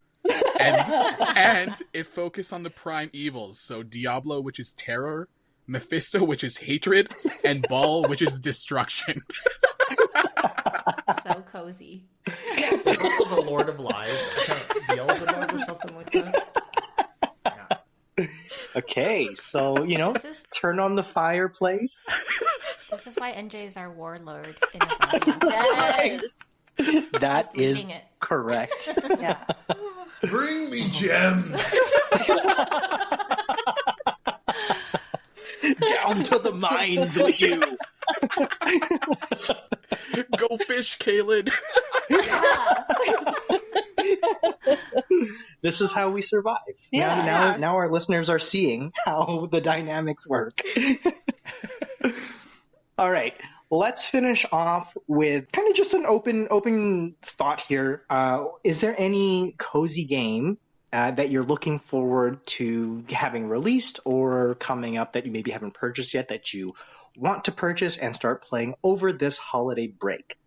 and it focuses on the prime evils. So Diablo, which is terror, Mephisto, which is hatred, and Baal, which is destruction. So cozy. It's also the Lord of Lies, Beelzebub or something like that. Yeah. Okay, so turn on the fireplace. This is why NJ is our warlord in his audience. Yes. That is correct. Yeah. Bring me gems. Down to the mines with you. Go fish, Kaylin. This is how we survive. Yeah. Now our listeners are seeing how the dynamics work. All right, let's finish off with kind of just an open thought here. Is there any cozy game that you're looking forward to having released or coming up that you maybe haven't purchased yet that you want to purchase and start playing over this holiday break?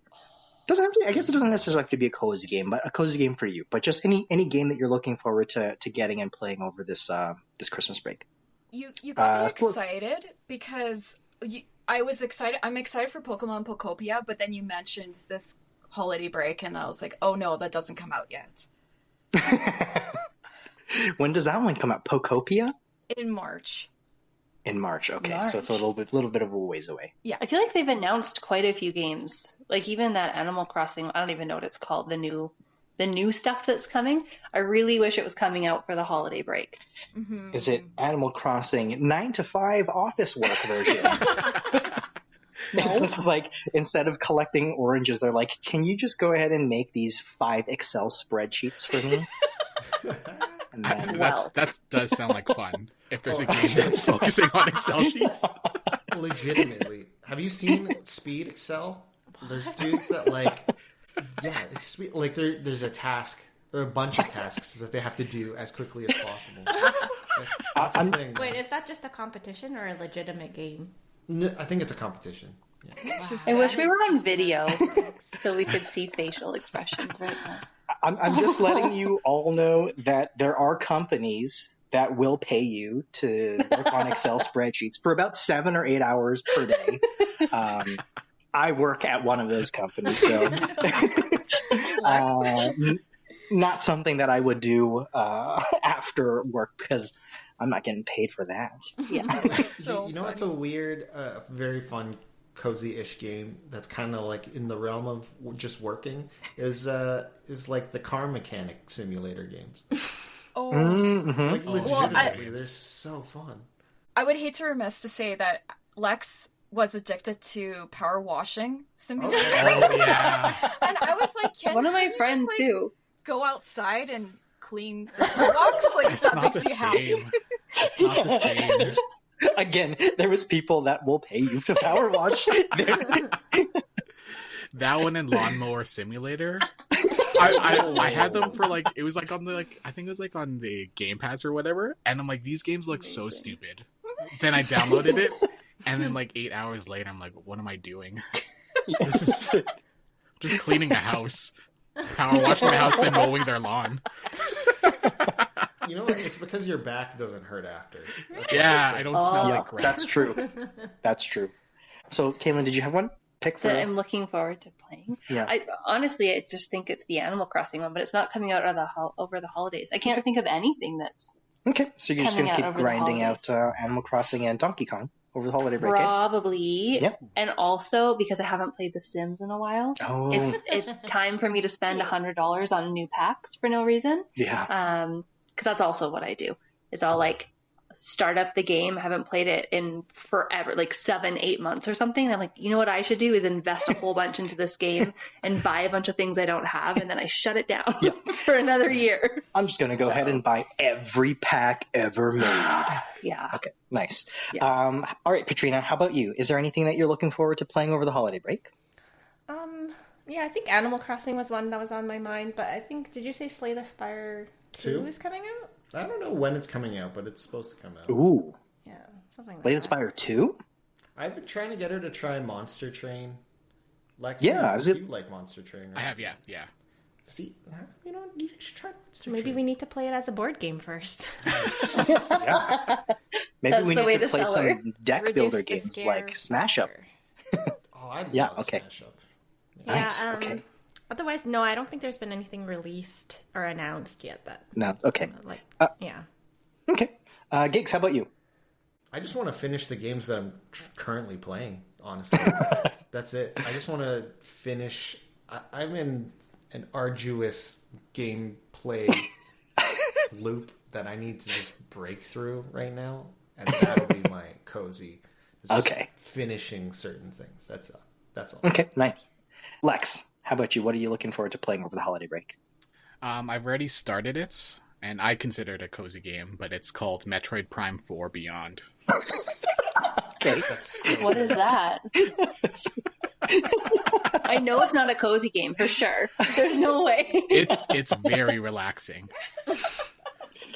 I guess it doesn't necessarily have to be a cozy game, but a cozy game for you. But just any game that you're looking forward to getting and playing over this Christmas break. You got me excited because I was excited. I'm excited for Pokemon Pokopia, but then you mentioned this holiday break, and I was like, oh no, that doesn't come out yet. When does that one come out? Pokopia? In March. In March, okay. So it's a little bit of a ways away. Yeah. I feel like they've announced quite a few games. Like even that Animal Crossing, I don't even know what it's called, the new stuff that's coming. I really wish it was coming out for the holiday break. Mm-hmm. Is it Animal Crossing 9 to 5 office work version? This is like, instead of collecting oranges, they're like, can you just go ahead and make these 5 Excel spreadsheets for me? And then, that does sound like fun. If there's a game that's focusing on Excel sheets. Legitimately. Have you seen Speed Excel? There's dudes that it's sweet. Like there's a task. There are a bunch of tasks that they have to do as quickly as possible. That's a thing. Wait, is that just a competition or a legitimate game? No, I think it's a competition. Yeah. I wish we were on video so we could see facial expressions right now. I'm just letting you all know that there are companies that will pay you to work on Excel spreadsheets for about 7 or 8 hours per day. I work at one of those companies, so not something that I would do after work because I'm not getting paid for that. Yeah. You know what's a weird, very fun, cozy-ish game that's kind of like in the realm of just working is like the car mechanic simulator games. Oh, like legitimately, they're so fun. I would hate to remiss to say that Lex was addicted to power washing simulator. Oh yeah. And I was like, one of my friends just, too. Go outside and clean the sidewalks? Like, It's that not makes the you happy. same. It's not the same. Again, there was people that will pay you to power wash. That one and Lawnmower Simulator. I had them for like, it was like on the, like, I think it was like on the Game Pass or whatever, and I'm like, these games look so stupid. Then I downloaded it, and then like 8 hours later, I'm like, what am I doing? This is just cleaning a house, power washing the house, then mowing their lawn. You know what? It's because your back doesn't hurt after. Yeah, I don't smell like crap. That's true. That's true. So, Caitlin, did you have one pick for? That I'm looking forward to playing. Yeah. I just think it's the Animal Crossing one, but it's not coming out over the holidays. I can't think of anything that's Okay, so you're just going to keep grinding out Animal Crossing and Donkey Kong over the holiday break. Probably. Yep. And also because I haven't played The Sims in a while. Oh. It's time for me to spend $100 on new packs for no reason. Yeah. Because that's also what I do. Is I'll like start up the game. I haven't played it in forever, like 7-8 months or something. And I'm like, you know what I should do is invest a whole bunch into this game and buy a bunch of things I don't have, and then I shut it down for another year. I'm just going to go ahead and buy every pack ever made. Yeah. Okay, nice. Yeah. All right, Katrina, how about you? Is there anything that you're looking forward to playing over the holiday break? Yeah, I think Animal Crossing was one that was on my mind, but I think, did you say Slay the Spire 2 is coming out? I don't know when it's coming out, but it's supposed to come out. Ooh. Yeah, something like Slay the that. Spire 2? I've been trying to get her to try Monster Train. Lex, you like Monster Train, right? I have, yeah. See, you should try Monster Maybe Train. we need to play it as a board game first. Yeah. Maybe That's we the need way to to play sell some her. deck builder games like Smash Up. Oh, I love okay. Smash Up. Nice. Yeah, Okay. Otherwise, no, I don't think there's been anything released or announced yet that, No. Okay. yeah. Okay. Gigs, how about you? I just want to finish the games that I'm currently playing, honestly. That's it. I just want to finish. I'm in an arduous gameplay loop that I need to just break through right now, and that'll be my cozy. It's just finishing certain things. That's all. Okay, nice. Lex, how about you? What are you looking forward to playing over the holiday break? I've already started it, and I consider it a cozy game, but it's called Metroid Prime 4 Beyond. Okay. What is that? I know it's not a cozy game for sure. There's no way. It's very relaxing.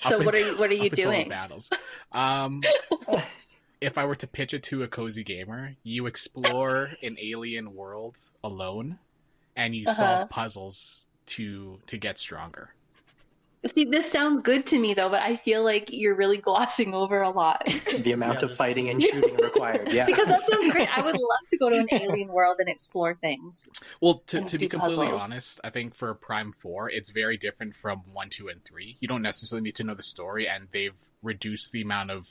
So what are you doing? Battles. If I were to pitch it to a cozy gamer, you explore an alien world alone, and you solve puzzles to get stronger. See, this sounds good to me though, but I feel like you're really glossing over a lot. The amount of fighting and shooting required. Yeah. Because that sounds great. I would love to go to an alien world and explore things. Well, to be completely puzzles. honest, I think for Prime 4, it's very different from 1, 2, and 3. You don't necessarily need to know the story, and they've reduced the amount of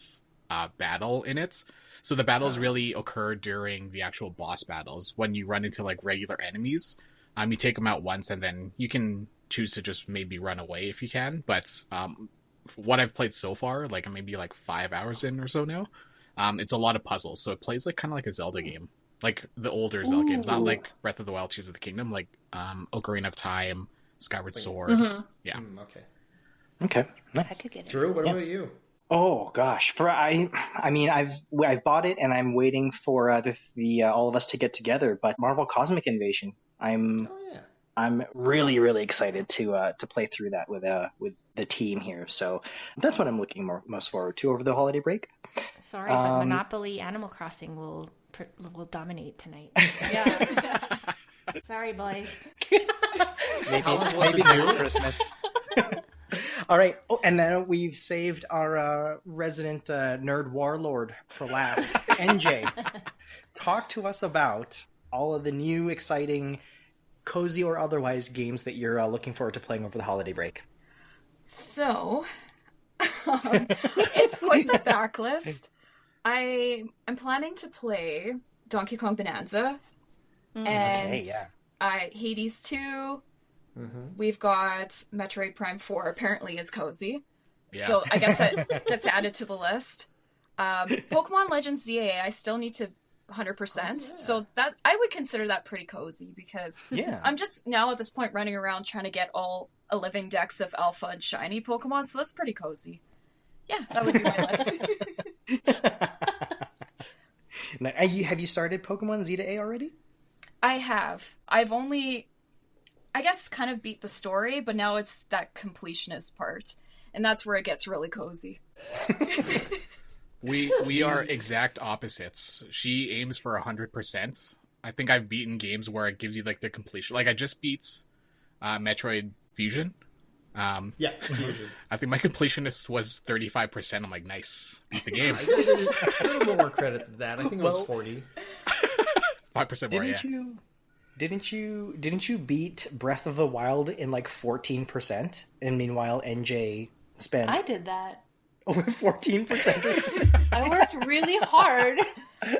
battle in it. So the battles really occur during the actual boss battles. When you run into like regular enemies, you take them out once, and then you can choose to just maybe run away if you can. But what I've played so far, like maybe like 5 hours in or so now, it's a lot of puzzles. So it plays like kind of like a Zelda game, like the older Zelda games, not like Breath of the Wild, Tears of the Kingdom, like Ocarina of Time, Skyward Sword. Yeah. Okay. Okay. Nice. I could get it. Drew, what about you? Oh gosh, I've bought it and I'm waiting for the all of us to get together. But Marvel Cosmic Invasion, I'm really really excited to play through that with the team here. So that's what I'm looking most forward to over the holiday break. Sorry, but Monopoly Animal Crossing will dominate tonight. Yeah. Sorry, boys. Maybe next Christmas. All right. Oh, and then we've saved our resident nerd warlord for last. NJ, talk to us about all of the new, exciting, cozy or otherwise games that you're looking forward to playing over the holiday break. So, it's quite the backlist. I am planning to play Donkey Kong Bonanza and Hades 2. We've got Metroid Prime 4 apparently is cozy. Yeah. So I guess that gets added to the list. Pokemon Legends ZAA, I still need to 100%. So that I would consider that pretty cozy because I'm just now at this point running around trying to get all 11 decks of Alpha and Shiny Pokemon. So that's pretty cozy. Yeah, that would be my list. Now, have you started Pokemon Z to A already? I have. I've only, I guess, kind of beat the story, but now it's that completionist part. And that's where it gets really cozy. We are exact opposites. She aims for 100%. I think I've beaten games where it gives you like the completion. Like I just beat Metroid Fusion. Fusion. I think my completionist was 35%. I'm like, nice, beat the game. I gave it a little more credit than that. I think it was 40. 5% more. Didn't you beat Breath of the Wild in like 14%? And meanwhile, NJ spent. I did that. Over 14%. I worked really hard, and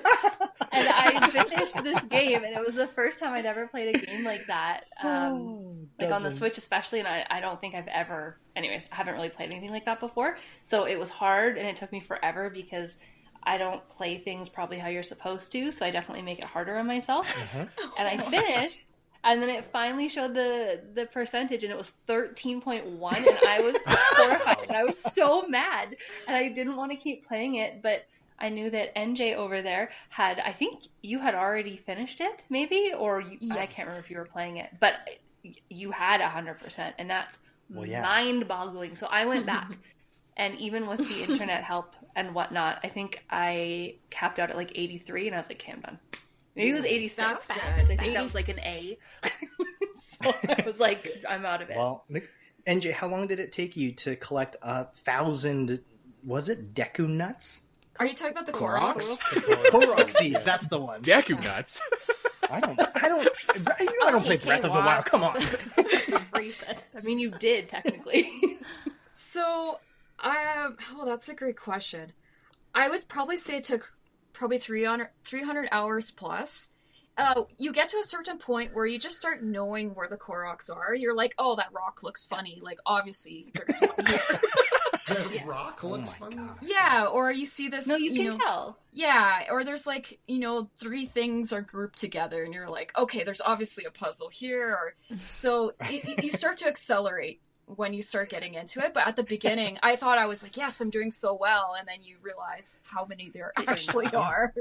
I finished this game, and it was the first time I'd ever played a game like that, like on the Switch especially, and I don't think I've ever, anyways, I haven't really played anything like that before, so it was hard, and it took me forever, because I don't play things probably how you're supposed to, so I definitely make it harder on myself, and I finished. And then it finally showed the percentage, and it was 13.1, and I was horrified, and I was so mad, and I didn't want to keep playing it, but I knew that NJ over there had, I think you had already finished it, maybe, or yes. I can't remember if you were playing it, but you had 100%, and that's mind-boggling. So I went back, and even with the internet help and whatnot, I think I capped out at like 83, and I was like, okay, I'm done. Maybe it was 86. That's I bad. think that was like an A. So I was like, I'm out of it. Well, NJ, how long did it take you to collect 1,000, was it Deku Nuts? Are you talking about the Koroks? Korok seeds, that's the one. Deku Nuts? I don't play Breath of the Wild, come on. I mean, you did, technically. So, that's a great question. I would probably say it took probably 300 hours plus. You get to a certain point where you just start knowing where the Koroks are. You're like, oh, that rock looks funny. Like, obviously, there's one here. The rock looks funny? God. Yeah, or you see this... No, you can tell. Yeah, or there's like, 3 things are grouped together, and you're like, okay, there's obviously a puzzle here. So you start to accelerate when you start getting into it, but at the beginning I thought I was like, yes, I'm doing so well, and then you realize how many there actually are.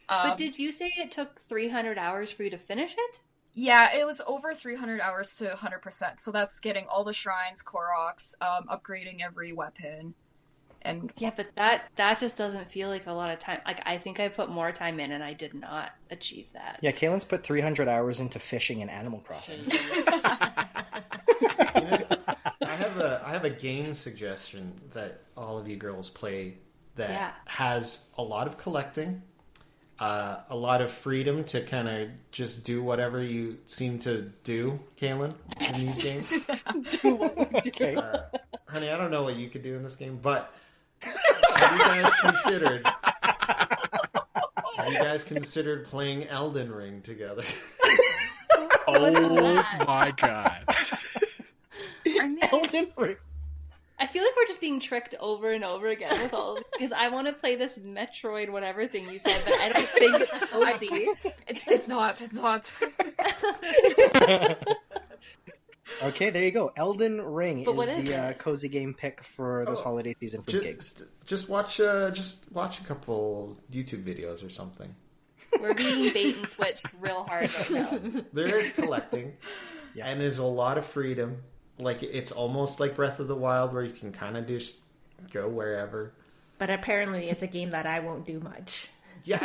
But did you say it took 300 hours for you to finish it? Yeah, it was over 300 hours to 100%, so that's getting all the shrines, Koroks, upgrading every weapon, and... Yeah, but that just doesn't feel like a lot of time. Like, I think I put more time in, and I did not achieve that. Yeah, Kaylin's put 300 hours into fishing in Animal Crossing. I have a game suggestion that all of you girls play that has a lot of collecting, a lot of freedom to kind of just do whatever you seem to do, Kaylin, in these games. Okay. Honey, I don't know what you could do in this game, but have you guys considered playing Elden Ring together? Oh my god. Elden Ring. I feel like we're just being tricked over and over again with all of it, because I want to play this Metroid whatever thing you said, but I don't think it's cozy. It's not. Okay, there you go. Elden Ring is the cozy game pick for this holiday season for gigs. Just watch a couple YouTube videos or something. We're being bait and switched real hard right now. There is collecting, and there's a lot of freedom. Like, it's almost like Breath of the Wild, where you can kind of just go wherever. But apparently it's a game that I won't do much. Yeah.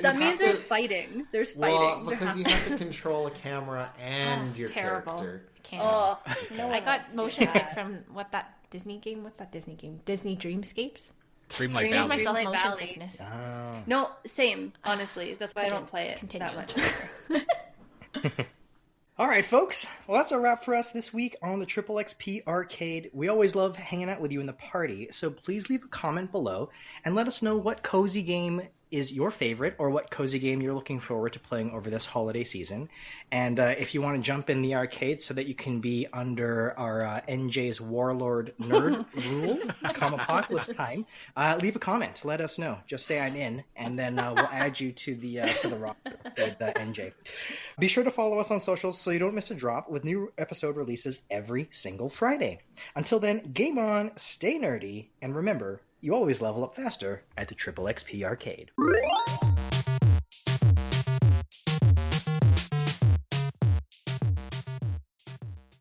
That means there's fighting. There's fighting. Well, because you have to control a camera and your terrible. character. Oh, no! I got motion sick from What's that Disney game? Disney Dreamscapes. Dreamlight Gave Valley. myself Dreamlight motion Valley. sickness. No, same. Honestly, that's why I don't play it Continue. that much. All right, folks. Well, that's a wrap for us this week on the Triple XP Arcade. We always love hanging out with you in the party, so please leave a comment below and let us know what cozy game is your favorite or what cozy game you're looking forward to playing over this holiday season. And if you want to jump in the arcade so that you can be under our NJ's Warlord Nerd rule come apocalypse time, leave a comment. Let us know. Just say I'm in, and then we'll add you to the roster with NJ. Be sure to follow us on socials so you don't miss a drop with new episode releases every single Friday. Until then, game on, stay nerdy, and remember, you always level up faster at the Triple XP Arcade.